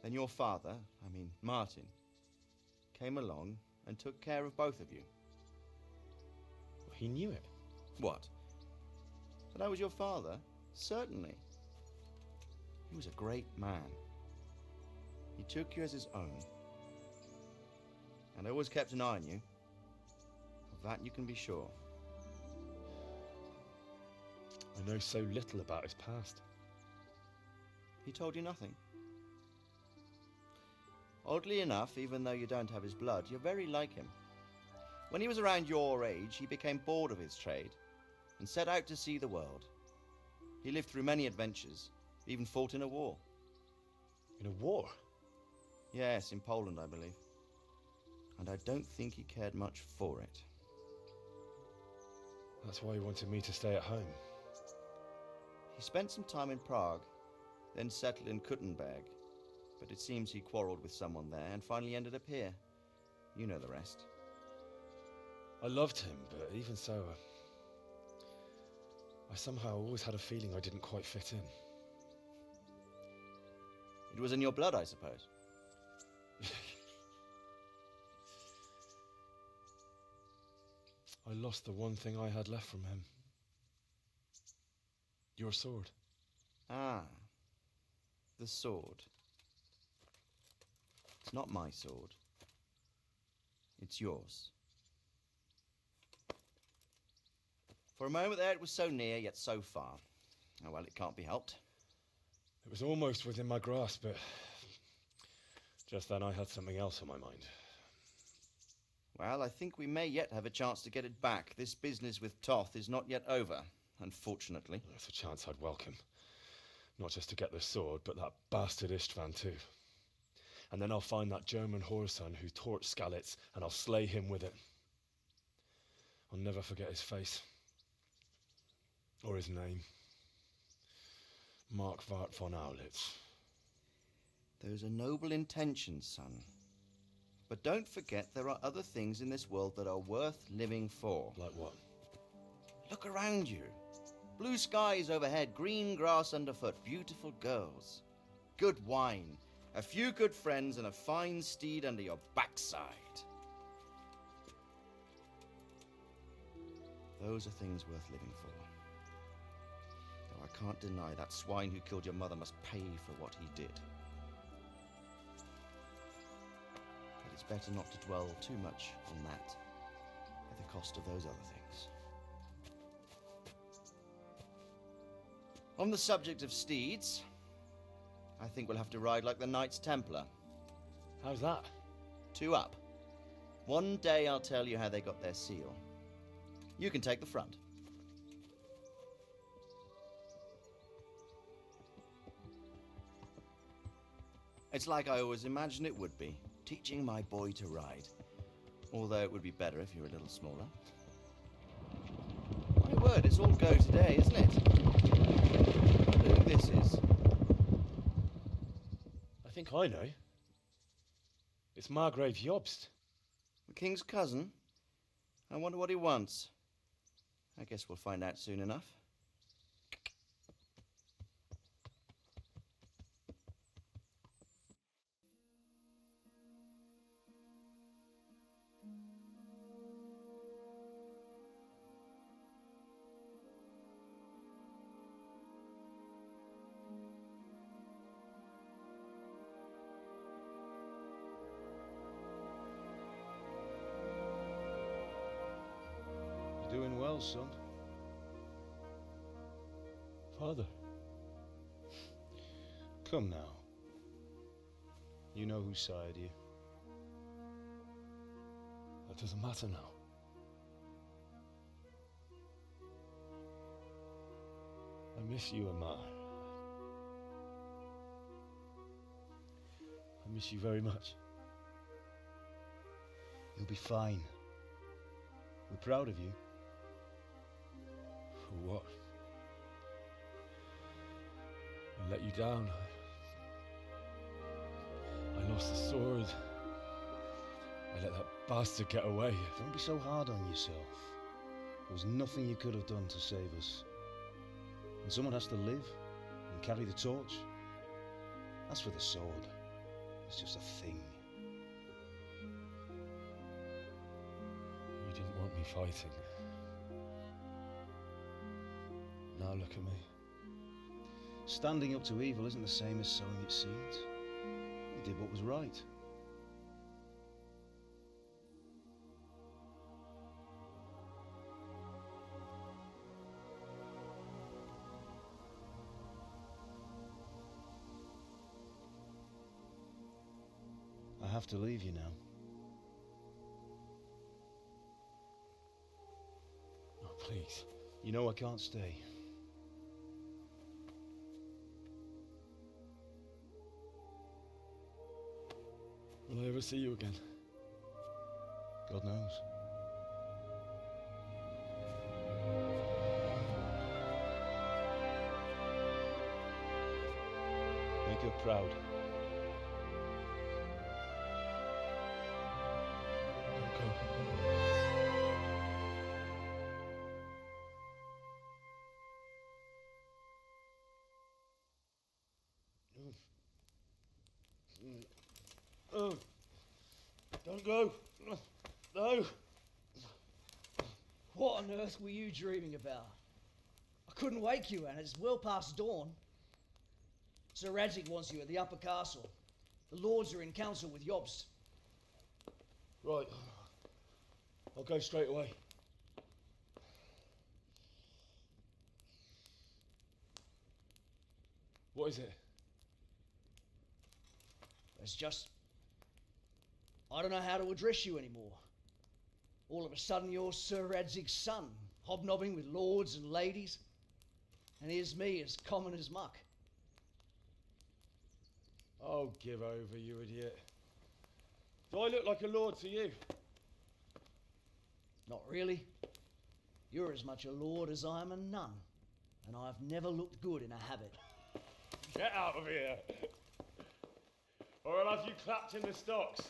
Then your father, Martin, came along and took care of both of you. He knew it. What? That I was your father? Certainly. He was a great man. He took you as his own. And always kept an eye on you. Of that you can be sure. I know so little about his past. He told you nothing? Oddly enough, even though you don't have his blood, you're very like him. When he was around your age, he became bored of his trade and set out to see the world. He lived through many adventures, even fought in a war. In a war? Yes, in Poland, I believe. And I don't think he cared much for it. That's why he wanted me to stay at home. He spent some time in Prague, then settled in Kuttenberg. But it seems he quarreled with someone there and finally ended up here. You know the rest. I loved him, but even so, I somehow always had a feeling I didn't quite fit in. It was in your blood, I suppose. I lost the one thing I had left from him. Your sword. Ah, the sword. It's not my sword. It's yours. For a moment there it was so near, yet so far. Oh well, it can't be helped. It was almost within my grasp, but just then I had something else on my mind. Well, I think we may yet have a chance to get it back. This business with Toth is not yet over, unfortunately. That's a chance I'd welcome. Not just to get the sword, but that bastard Istvan too. And then I'll find that German whoreson who torched Skalitz, and I'll slay him with it. I'll never forget his face. Or his name. Mark Vart von Aulitz. Those are noble intentions, son. But don't forget there are other things in this world that are worth living for. Like what? Look around you. Blue skies overhead, green grass underfoot, beautiful girls. Good wine, a few good friends, and a fine steed under your backside. Those are things worth living for. Though I can't deny that swine who killed your mother must pay for what he did. But it's better not to dwell too much on that at the cost of those other things. On the subject of steeds, I think we'll have to ride like the Knights Templar. How's that? 2 up. One day I'll tell you how they got their seal. You can take the front. It's like I always imagined it would be, teaching my boy to ride. Although it would be better if you were a little smaller. My word, it's all go today, isn't it? I wonder who this is. I think I know. It's Margrave Jobst. The king's cousin? I wonder what he wants. I guess we'll find out soon enough. Doing well, son. Father. Come now. You know who sired you. That doesn't matter now. I miss you, Amar. I miss you very much. You'll be fine. We're proud of you. For what? I let you down. I lost the sword. I let that bastard get away. Don't be so hard on yourself. There was nothing you could have done to save us. And someone has to live and carry the torch. As for the sword, it's just a thing. You didn't want me fighting. Now look at me. Standing up to evil isn't the same as sowing its seeds. He did what was right. I have to leave you now. Oh, please. You know I can't stay. Will I ever see you again? God knows. Make her proud. Don't go. Oh, don't go. No. What on earth were you dreaming about? I couldn't wake you, and it's well past dawn. Sir Radzig wants you at the upper castle. The lords are in council with Jobst. Right. I'll go straight away. What is it? It's just... I don't know how to address you anymore. All of a sudden you're Sir Radzig's son, hobnobbing with lords and ladies. And here's me as common as muck. Oh, give over, you idiot. Do I look like a lord to you? Not really. You're as much a lord as I am a nun. And I've never looked good in a habit. Get out of here! Or I'll have you clapped in the stocks.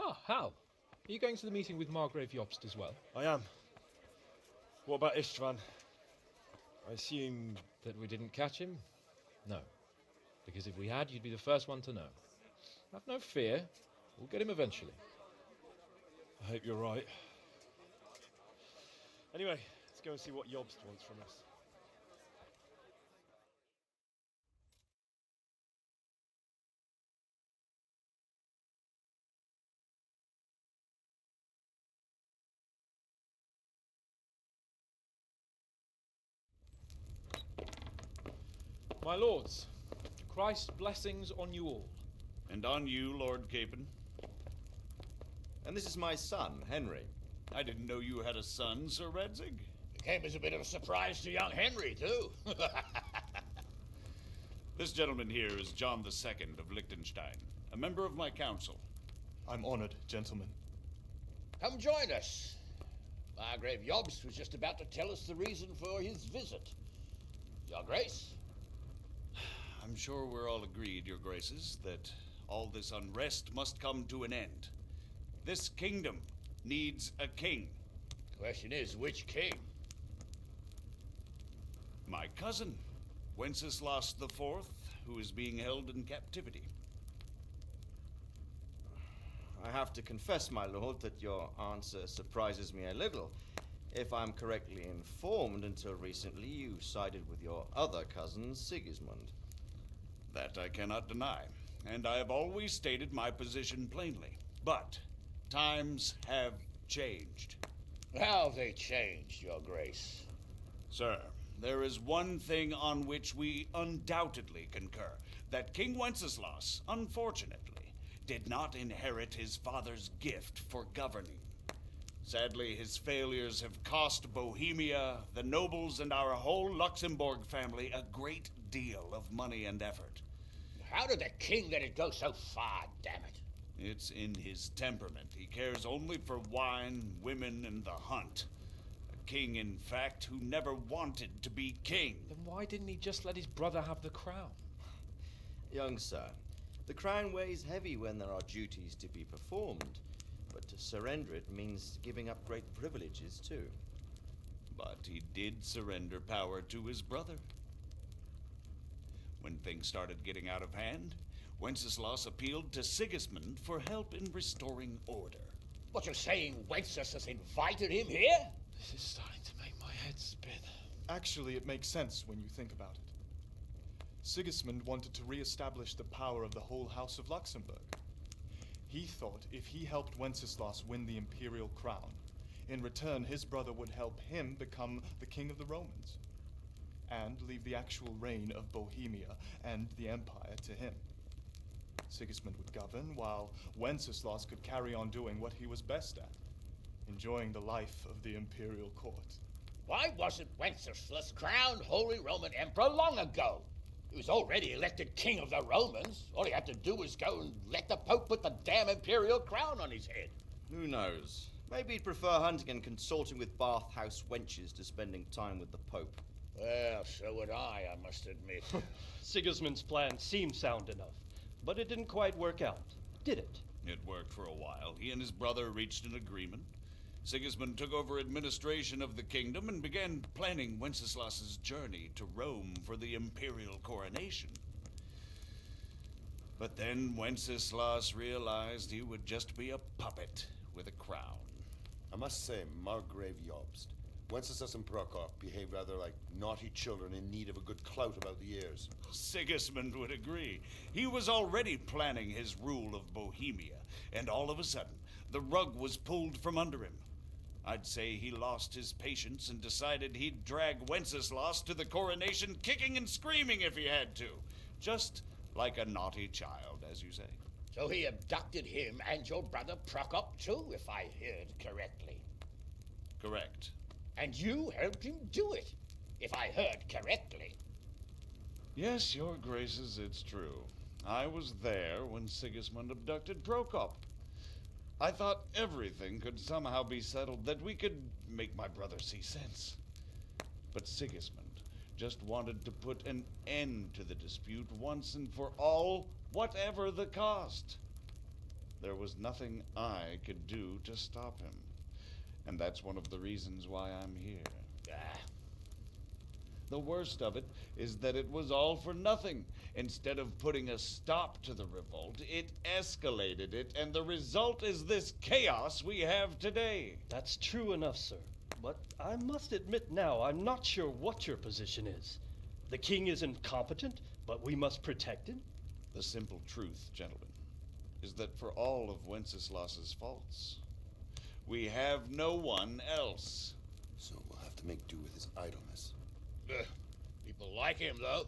Ah, Hal. Are you going to the meeting with Margrave Jobst as well? I am. What about Istvan? I assume... That we didn't catch him? No. Because if we had, you'd be the first one to know. Have no fear. We'll get him eventually. I hope you're right. Anyway, let's go and see what Jobst wants from us. My lords, Christ's blessings on you all. And on you, Lord Capon. And this is my son, Henry. I didn't know you had a son, Sir Radzig. It came as a bit of a surprise to young Henry, too. This gentleman here is John II of Liechtenstein, a member of my council. I'm honored, gentlemen. Come join us. Margrave Jobst was just about to tell us the reason for his visit. Your Grace? I'm sure we're all agreed, Your Graces, that all this unrest must come to an end. This kingdom needs a king. Question is, which king? My cousin, Wenceslas IV, who is being held in captivity. I have to confess, my lord, that your answer surprises me a little. If I'm correctly informed, until recently you sided with your other cousin, Sigismund. That I cannot deny, and I have always stated my position plainly. But times have changed. How have they changed, Your Grace? Sir, there is one thing on which we undoubtedly concur. That King Wenceslas, unfortunately, did not inherit his father's gift for governing. Sadly, his failures have cost Bohemia, the nobles, and our whole Luxembourg family a great deal of money and effort. How did the king let it go so far, damn it? It's in his temperament. He cares only for wine, women, and the hunt. A king, in fact, who never wanted to be king. Then why didn't he just let his brother have the crown? Young sir, The crown weighs heavy when there are duties to be performed, but to surrender it means giving up great privileges too. But he did surrender power to his brother. When things started getting out of hand, Wenceslas appealed to Sigismund for help in restoring order. What, you're saying Wenceslas has invited him here? This is starting to make my head spin. Actually, it makes sense when you think about it. Sigismund wanted to re-establish the power of the whole House of Luxembourg. He thought if he helped Wenceslas win the imperial crown, in return his brother would help him become the king of the Romans, and leave the actual reign of Bohemia and the empire to him. Sigismund would govern, while Wenceslas could carry on doing what he was best at, enjoying the life of the imperial court. Why wasn't Wenceslas crowned Holy Roman Emperor long ago? He was already elected king of the Romans. All he had to do was go and let the Pope put the damn imperial crown on his head. Who knows? Maybe he'd prefer hunting and consorting with bathhouse wenches to spending time with the Pope. Well, so would I must admit. Sigismund's plan seemed sound enough, but it didn't quite work out, did it? It worked for a while. He and his brother reached an agreement. Sigismund took over administration of the kingdom and began planning Wenceslas's journey to Rome for the imperial coronation. But then Wenceslas realized he would just be a puppet with a crown. I must say, Margrave Jobst, Wenceslas and Prokop behave rather like naughty children in need of a good clout about the ears. Sigismund would agree. He was already planning his rule of Bohemia, and all of a sudden, the rug was pulled from under him. I'd say he lost his patience and decided he'd drag Wenceslas to the coronation kicking and screaming if he had to. Just like a naughty child, as you say. So he abducted him and your brother Prokop too, if I heard correctly. Correct. And you helped him do it, if I heard correctly. Yes, your graces, it's true. I was there when Sigismund abducted Prokop. I thought everything could somehow be settled, that we could make my brother see sense. But Sigismund just wanted to put an end to the dispute once and for all, whatever the cost. There was nothing I could do to stop him. And that's one of the reasons why I'm here. The worst of it is that it was all for nothing. Instead of putting a stop to the revolt, it escalated it, and the result is this chaos we have today. That's true enough, sir. But I must admit now, I'm not sure what your position is. The king is incompetent, but we must protect him? The simple truth, gentlemen, is that for all of Wenceslas's faults, we have no one else. So we'll have to make do with his idleness. People like him, though.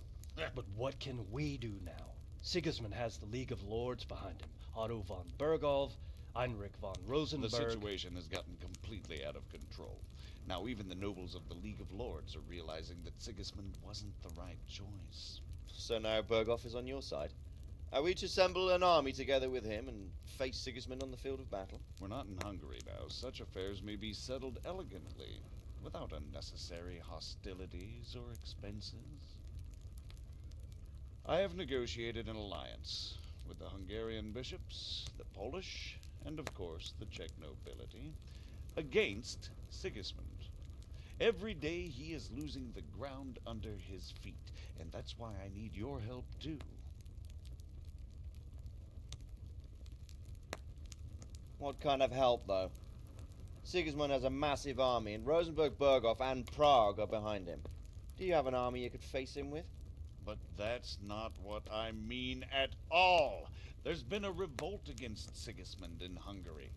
But what can we do now? Sigismund has the League of Lords behind him. Otto von Berghof, Heinrich von Rosenberg. The situation has gotten completely out of control. Now even the nobles of the League of Lords are realizing that Sigismund wasn't the right choice. So now Berghof is on your side. Are we to assemble an army together with him and face Sigismund on the field of battle? We're not in Hungary now. Such affairs may be settled elegantly, without unnecessary hostilities or expenses. I have negotiated an alliance with the Hungarian bishops, the Polish, and of course the Czech nobility, against Sigismund. Every day he is losing the ground under his feet, and that's why I need your help too. What kind of help, though? Sigismund has a massive army, and Rosenberg, Berghof, and Prague are behind him. Do you have an army you could face him with? But that's not what I mean at all. There's been a revolt against Sigismund in Hungary,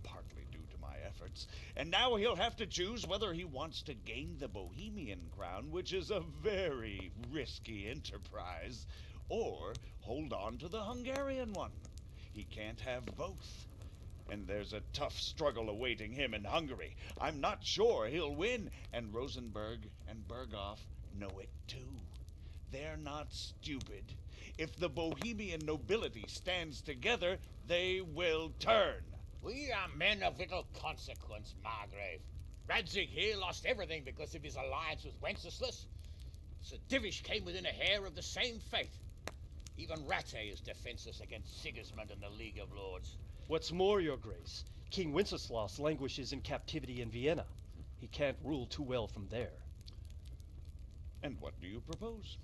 partly due to my efforts, and now he'll have to choose whether he wants to gain the Bohemian crown, which is a very risky enterprise, or hold on to the Hungarian one. He can't have both. And there's a tough struggle awaiting him in Hungary. I'm not sure he'll win, and Rosenberg and Berghof know it too. They're not stupid. If the Bohemian nobility stands together, they will turn. We are men of little consequence, Margrave. Radzig here lost everything because of his alliance with Wenceslas. Sir Divish came within a hair of the same fate. Even Rattay is defenseless against Sigismund and the League of Lords. What's more, Your Grace, King Wenceslas languishes in captivity in Vienna. He can't rule too well from there. And what do you propose?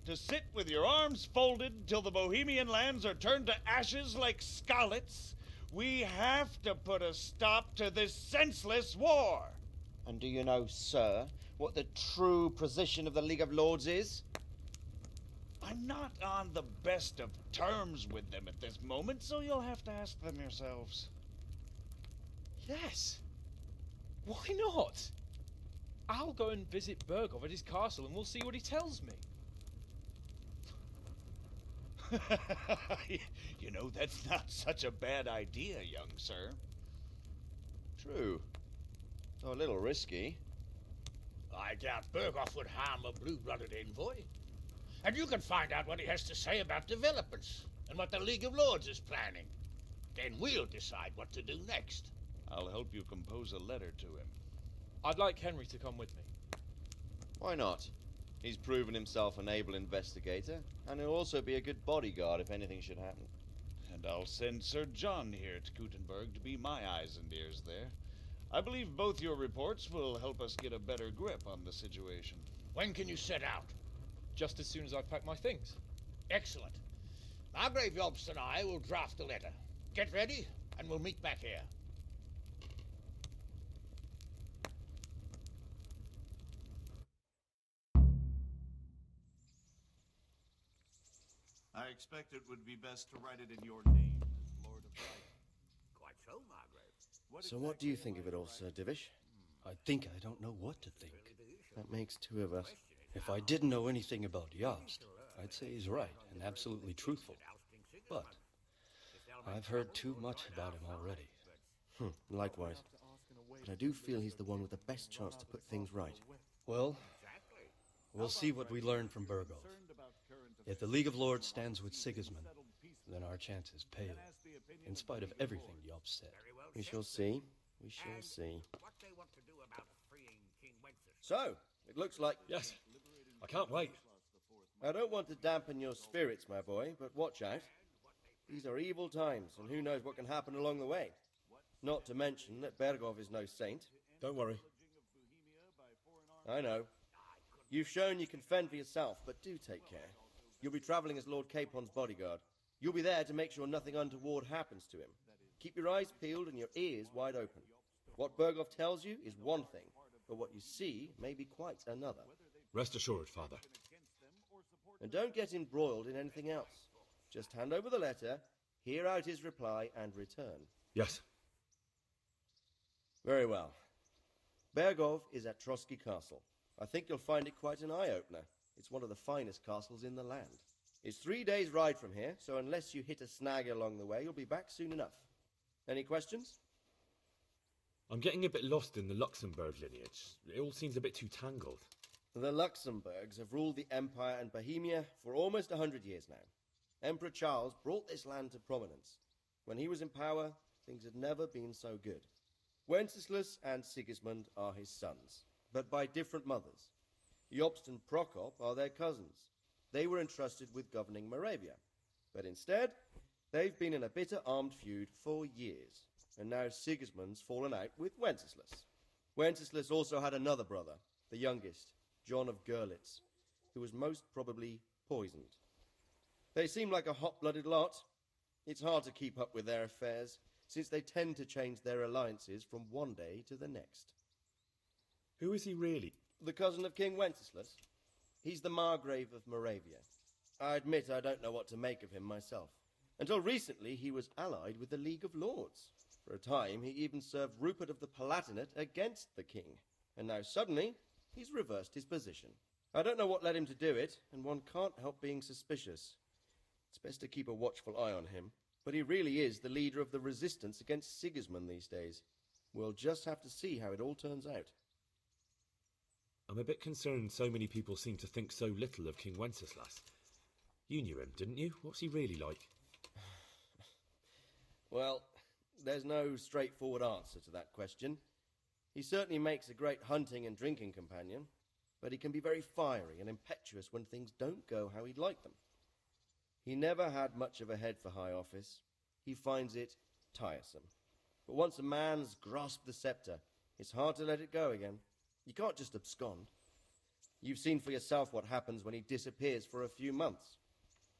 To sit with your arms folded till the Bohemian lands are turned to ashes like scarlets? We have to put a stop to this senseless war. And do you know, sir, what the true position of the League of Lords is? I'm not on the best of terms with them at this moment, so you'll have to ask them yourselves. Yes. Why not? I'll go and visit Bergov at his castle and we'll see what he tells me. You know, that's not such a bad idea, young sir. True. Though a little risky. I doubt Bergov would harm a blue-blooded envoy. And you can find out what he has to say about developments and what the League of Lords is planning. Then we'll decide what to do next. I'll help you compose a letter to him. I'd like Henry to come with me. Why not? He's proven himself an able investigator, and he'll also be a good bodyguard if anything should happen. And I'll send Sir John here to Gutenberg to be my eyes and ears there. I believe both your reports will help us get a better grip on the situation. When can you set out? Just as soon as I pack my things. Excellent. Margrave Jobst and I will draft a letter. Get ready, and we'll meet back here. I expect it would be best to write it in your name as Lord of Light. Quite so, Margrave. So what do you think of it all, Sir Divish? I think I don't know what to think. That makes two of us. If I didn't know anything about Jobst, I'd say he's right and absolutely truthful. But I've heard too much about him already. Likewise. But I do feel he's the one with the best chance to put things right. Well, we'll see what we learn from Bergov. If the League of Lords stands with Sigismund, then our chances pale, in spite of everything Jobst said. We shall see. We shall see. What they want to do about freeing King Wenceslas. So, it looks like... Yes, I can't wait. I don't want to dampen your spirits, my boy, but watch out. These are evil times, and who knows what can happen along the way. Not to mention that Bergov is no saint. Don't worry. I know. You've shown you can fend for yourself, but do take care. You'll be travelling as Lord Capon's bodyguard. You'll be there to make sure nothing untoward happens to him. Keep your eyes peeled and your ears wide open. What Bergov tells you is one thing, but what you see may be quite another. Rest assured, Father. And don't get embroiled in anything else. Just hand over the letter, hear out his reply, and return. Yes. Very well. Bergov is at Trotsky Castle. I think you'll find it quite an eye-opener. It's one of the finest castles in the land. It's 3 days' ride from here, so unless you hit a snag along the way, you'll be back soon enough. Any questions? I'm getting a bit lost in the Luxembourg lineage. It all seems a bit too tangled. The Luxembourgs have ruled the Empire and Bohemia for almost 100 years now. Emperor Charles brought this land to prominence. When he was in power, things had never been so good. Wenceslas and Sigismund are his sons, but by different mothers. Jobst and Prokop are their cousins. They were entrusted with governing Moravia. But instead, they've been in a bitter armed feud for years. And now Sigismund's fallen out with Wenceslas. Wenceslas also had another brother, the youngest, John of Görlitz, who was most probably poisoned. They seem like a hot-blooded lot. It's hard to keep up with their affairs, since they tend to change their alliances from one day to the next. Who is he really? The cousin of King Wenceslas. He's the Margrave of Moravia. I admit I don't know what to make of him myself. Until recently, he was allied with the League of Lords. For a time, he even served Rupert of the Palatinate against the king. And now suddenly, he's reversed his position. I don't know what led him to do it, and one can't help being suspicious. It's best to keep a watchful eye on him, but he really is the leader of the resistance against Sigismund these days. We'll just have to see how it all turns out. I'm a bit concerned so many people seem to think so little of King Wenceslas. You knew him, didn't you? What's he really like? Well, there's no straightforward answer to that question. He certainly makes a great hunting and drinking companion, but he can be very fiery and impetuous when things don't go how he'd like them. He never had much of a head for high office. He finds it tiresome. But once a man's grasped the scepter, it's hard to let it go again. You can't just abscond. You've seen for yourself what happens when he disappears for a few months.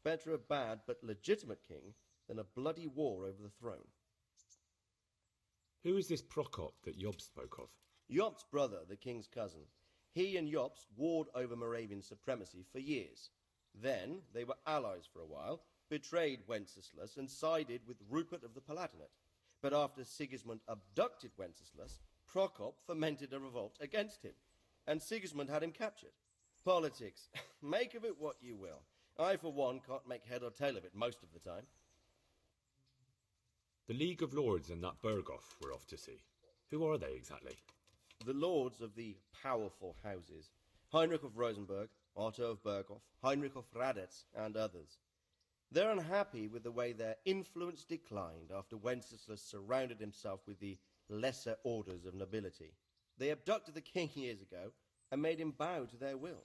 Better a bad but legitimate king than a bloody war over the throne. Who is this Prokop that Job spoke of? Job's brother, the king's cousin. He and Jobst warred over Moravian supremacy for years. Then they were allies for a while, betrayed Wenceslas and sided with Rupert of the Palatinate. But after Sigismund abducted Wenceslas, Prokop fomented a revolt against him, and Sigismund had him captured. Politics. Make of it what you will. I, for one, can't make head or tail of it most of the time. The League of Lords and that Berghoff we're off to see. Who are they exactly? The lords of the powerful houses. Heinrich of Rosenberg, Otto of Berghoff, Heinrich of Radetz, and others. They're unhappy with the way their influence declined after Wenceslas surrounded himself with the lesser orders of nobility. They abducted the king years ago and made him bow to their will.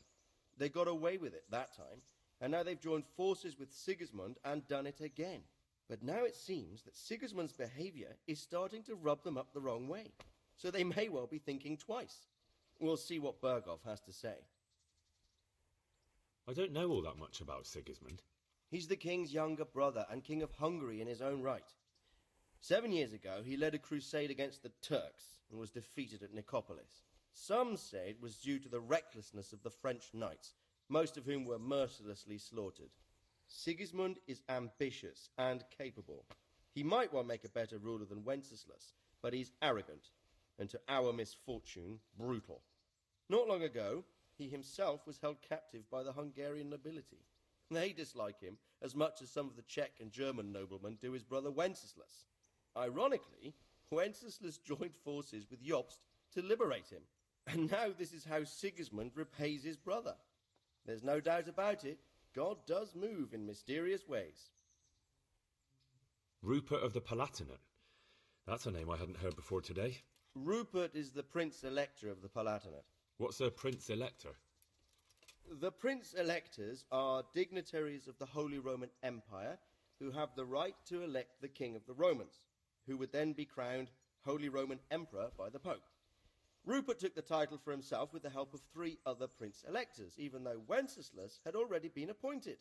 They got away with it that time, and now they've joined forces with Sigismund and done it again. But now it seems that Sigismund's behavior is starting to rub them up the wrong way, so they may well be thinking twice. We'll see what Berghoff has to say. I don't know all that much about Sigismund. He's the king's younger brother and king of Hungary in his own right. 7 years ago, he led a crusade against the Turks and was defeated at Nicopolis. Some say it was due to the recklessness of the French knights, most of whom were mercilessly slaughtered. Sigismund is ambitious and capable. He might well make a better ruler than Wenceslas, but he's arrogant, and to our misfortune, brutal. Not long ago, he himself was held captive by the Hungarian nobility. They dislike him as much as some of the Czech and German noblemen do his brother Wenceslas. Ironically, Wenceslas joined forces with Jobst to liberate him. And now this is how Sigismund repays his brother. There's no doubt about it, God does move in mysterious ways. Rupert of the Palatinate. That's a name I hadn't heard before today. Rupert is the Prince-Elector of the Palatinate. What's a Prince-Elector? The Prince-Electors are dignitaries of the Holy Roman Empire who have the right to elect the King of the Romans, who would then be crowned Holy Roman Emperor by the Pope. Rupert took the title for himself with the help of 3 other Prince-Electors, even though Wenceslas had already been appointed.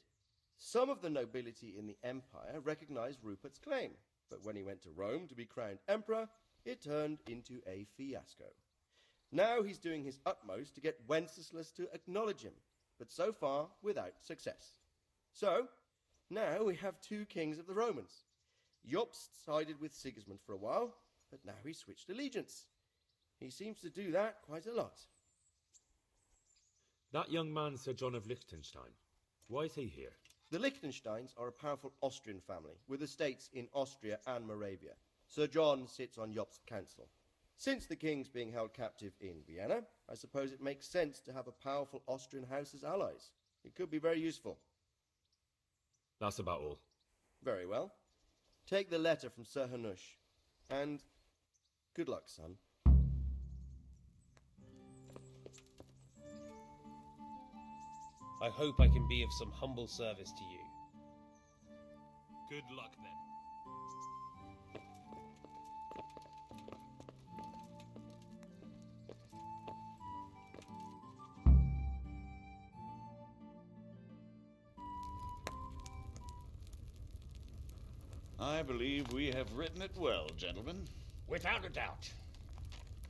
Some of the nobility in the empire recognized Rupert's claim, but when he went to Rome to be crowned emperor, it turned into a fiasco. Now he's doing his utmost to get Wenceslas to acknowledge him, but so far without success. So, now we have 2 kings of the Romans. Jobst sided with Sigismund for a while, but now he's switched allegiance. He seems to do that quite a lot. That young man, Sir John of Liechtenstein. Why is he here? The Liechtensteins are a powerful Austrian family, with estates in Austria and Moravia. Sir John sits on Jobst's council. Since the king's being held captive in Vienna, I suppose it makes sense to have a powerful Austrian house as allies. It could be very useful. That's about all. Very well. Take the letter from Sir Hanush. And good luck, son. I hope I can be of some humble service to you. Good luck, then. I believe we have written it well, gentlemen. Without a doubt.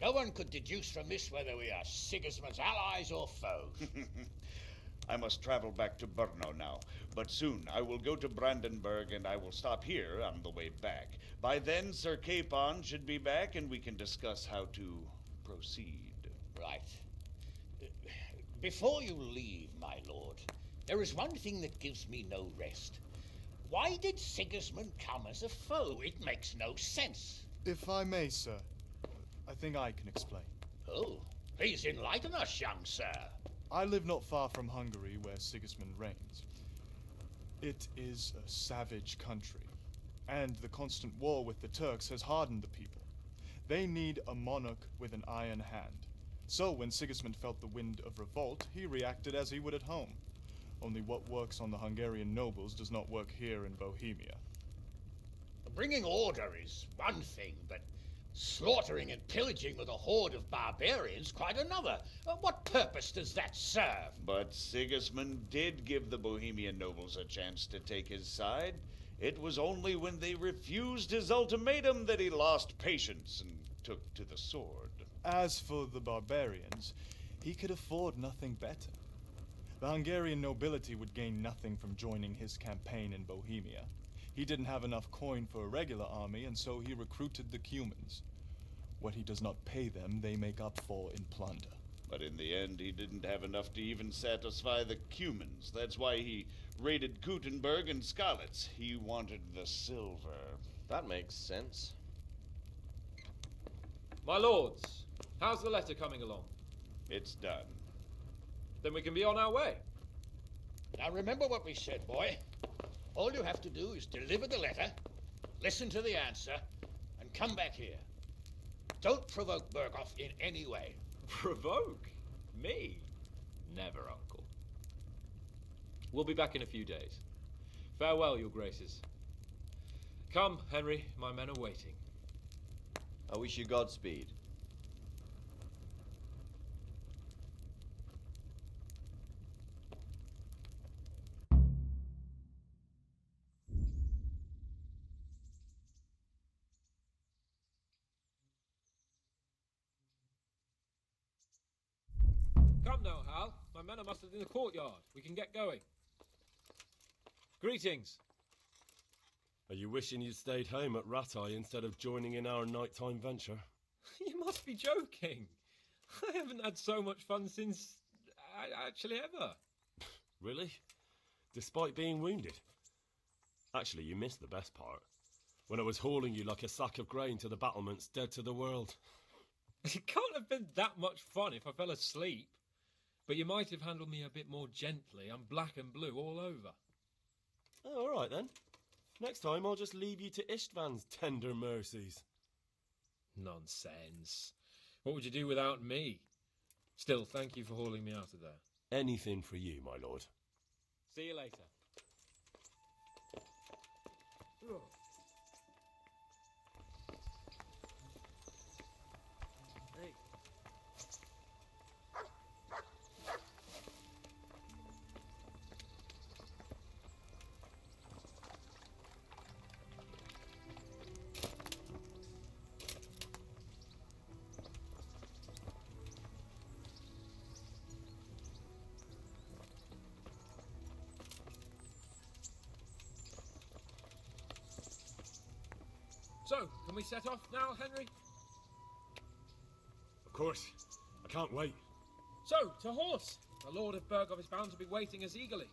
No one could deduce from this whether we are Sigismund's allies or foes. I must travel back to Brno now, but soon I will go to Brandenburg and I will stop here on the way back. By then, Sir Capon should be back and we can discuss how to proceed. Right. Before you leave, my lord, there is one thing that gives me no rest. Why did Sigismund come as a foe? It makes no sense. If I may, sir, I think I can explain. Oh, please enlighten us, young sir. I live not far from Hungary, where Sigismund reigns. It is a savage country, and the constant war with the Turks has hardened the people. They need a monarch with an iron hand. So when Sigismund felt the wind of revolt, he reacted as he would at home. Only what works on the Hungarian nobles does not work here in Bohemia. Bringing order is one thing, but slaughtering and pillaging with a horde of barbarians quite another. What purpose does that serve? But Sigismund did give the Bohemian nobles a chance to take his side. It was only when they refused his ultimatum that he lost patience and took to the sword. As for the barbarians, he could afford nothing better. The Hungarian nobility would gain nothing from joining his campaign in Bohemia. He didn't have enough coin for a regular army, and so he recruited the Cumans. What he does not pay them, they make up for in plunder. But in the end, he didn't have enough to even satisfy the Cumans. That's why he raided Gutenberg and Skalitz. He wanted the silver. That makes sense. My lords, how's the letter coming along? It's done. Then we can be on our way. Now remember what we said, boy. All you have to do is deliver the letter, listen to the answer, and come back here. Don't provoke Berghoff in any way. Provoke? Me? Never, Uncle. We'll be back in a few days. Farewell, your graces. Come, Henry, my men are waiting. I wish you Godspeed. Come now, Hal. My men are mustered in the courtyard. We can get going. Greetings. Are you wishing you'd stayed home at Rattay instead of joining in our nighttime venture? You must be joking. I haven't had so much fun since... actually ever. Really? Despite being wounded? Actually, you missed the best part. When I was hauling you like a sack of grain to the battlements, dead to the world. It can't have been that much fun if I fell asleep. But you might have handled me a bit more gently. I'm black and blue all over. Oh, all right then. Next time I'll just leave you to Istvan's tender mercies. Nonsense. What would you do without me? Still, thank you for hauling me out of there. Anything for you, my lord. See you later. Hey. So, can we set off now, Henry? Of course. I can't wait. So, to horse! The Lord of Berghoff is bound to be waiting us eagerly.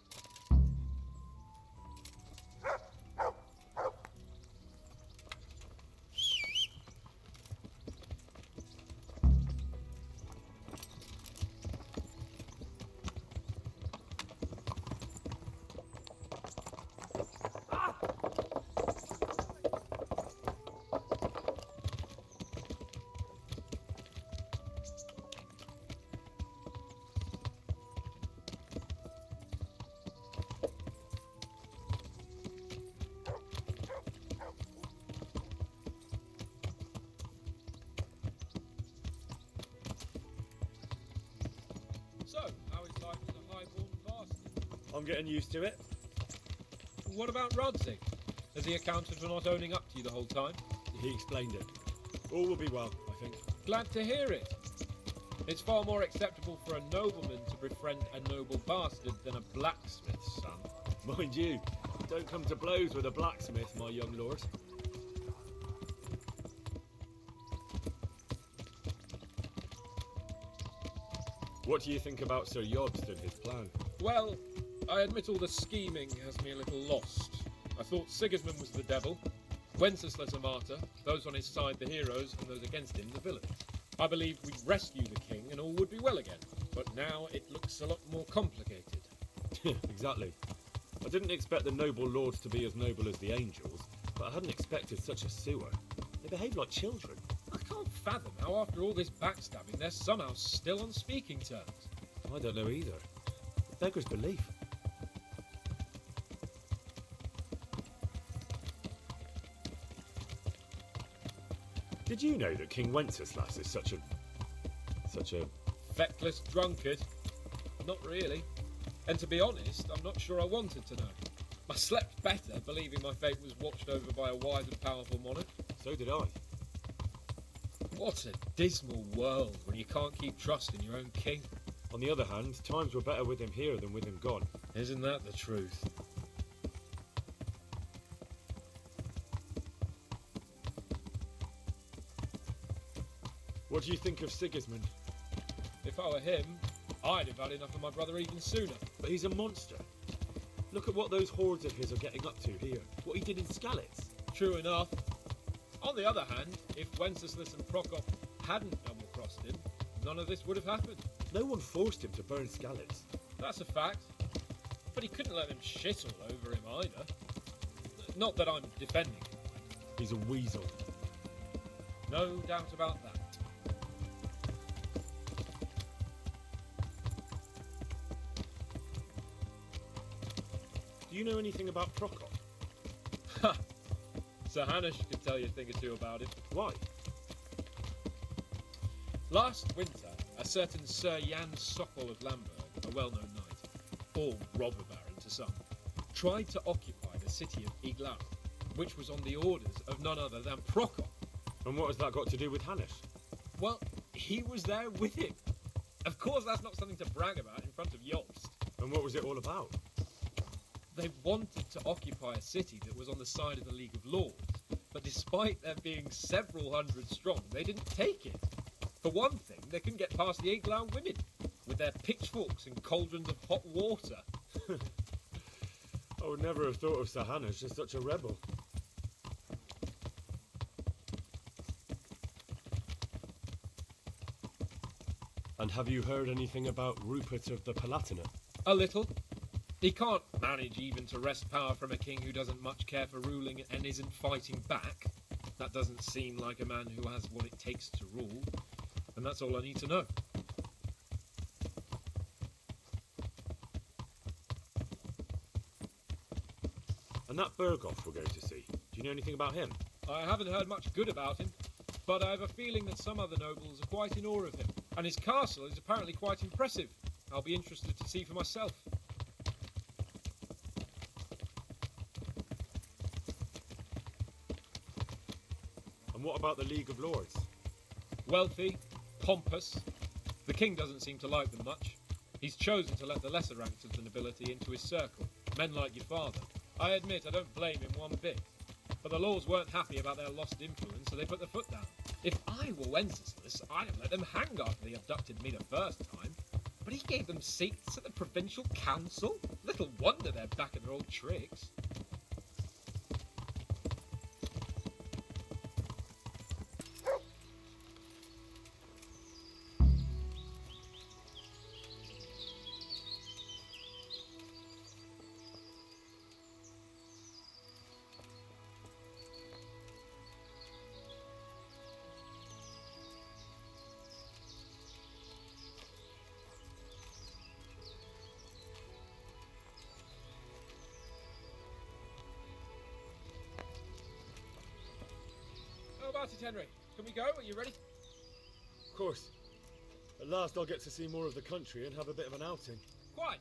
So, how is life as a highborn bastard? I'm getting used to it. What about Radzig? Has he accounted for not owning up to you the whole time? He explained it. All will be well, I think. Glad to hear it. It's far more acceptable for a nobleman to befriend a noble bastard than a blacksmith's son. Mind you, don't come to blows with a blacksmith, my young lord. What do you think about Sir Jobst and his plan? Well, I admit all the scheming has me a little lost. I thought Sigismund was the devil, Wenceslas a martyr, those on his side the heroes, and those against him the villains. I believed we'd rescue the king and all would be well again, but now it looks a lot more complicated. Exactly. I didn't expect the noble lords to be as noble as the angels, but I hadn't expected such a sewer. They behave like children. I can't fathom how after all this backstabbing they're somehow still on speaking terms. I don't know either. It beggars belief. Did you know that King Wenceslas is such a Feckless drunkard? Not really. And to be honest, I'm not sure I wanted to know. I slept better believing my fate was watched over by a wise and powerful monarch. So did I. What a dismal world when you can't keep trust in your own king. On the other hand, times were better with him here than with him gone. Isn't that the truth? What do you think of Sigismund? If I were him, I'd have had enough of my brother even sooner. But he's a monster. Look at what those hordes of his are getting up to here. What he did in Skalitz. True enough. On the other hand, if Wenceslas and Prokop hadn't double-crossed him, none of this would have happened. No one forced him to burn Skalitz. That's a fact. But he couldn't let them shit all over him either. Not that I'm defending him. He's a weasel. No doubt about that. Do you know anything about Prokop? Ha! Sir Hanush could tell you a thing or two about it. Why? Last winter, a certain Sir Jan Sokol of Lamberg, a well-known knight, or robber baron to some, tried to occupy the city of Iglau, which was on the orders of none other than Prokop. And what has that got to do with Hanush? Well, he was there with him. Of course, that's not something to brag about in front of Jobst. And what was it all about? They wanted to occupy a city that was on the side of the League of Lords, but despite there being several hundred strong, they didn't take it. For one thing, they couldn't get past the Iglau women, with their pitchforks and cauldrons of hot water. I would never have thought of Sir Hanush as such a rebel. And have you heard anything about Rupert of the Palatinate? A little. He can't manage even to wrest power from a king who doesn't much care for ruling and isn't fighting back. That doesn't seem like a man who has what it takes to rule. And that's all I need to know. And that Berghoff we're going to see, do you know anything about him? I haven't heard much good about him, but I have a feeling that some other nobles are quite in awe of him. And his castle is apparently quite impressive. I'll be interested to see for myself. And what about the League of Lords? Wealthy, pompous. The king doesn't seem to like them much. He's chosen to let the lesser ranks of the nobility into his circle, men like your father. I admit I don't blame him one bit. But the lords weren't happy about their lost influence, so they put their foot down. If I were Wenceslas, I'd have let them hang after they abducted me the first time. But he gave them seats at the provincial council? Little wonder they're back at their old tricks. How about it, Henry? Can we go? Are you ready? Of course. At last I'll get to see more of the country and have a bit of an outing. Quite.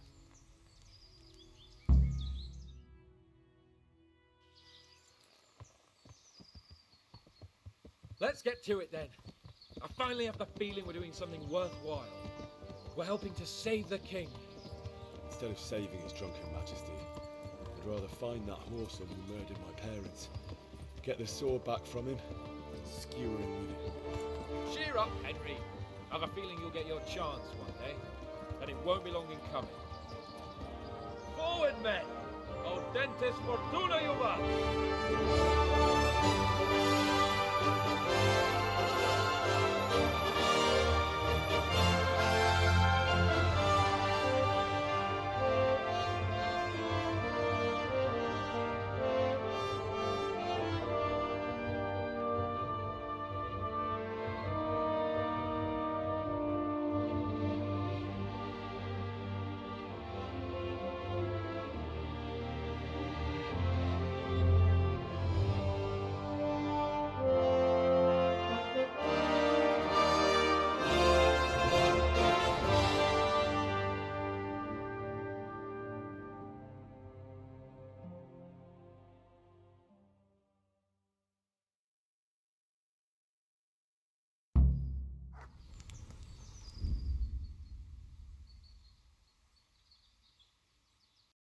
Let's get to it then. I finally have the feeling we're doing something worthwhile. We're helping to save the king. Instead of saving his drunken majesty, I'd rather find that whoreson who murdered my parents, get the sword back from him, and skewer him with it. Cheer up, Henry. I have a feeling you'll get your chance one day, and it won't be long in coming. Forward, men! Audentes fortuna juvat!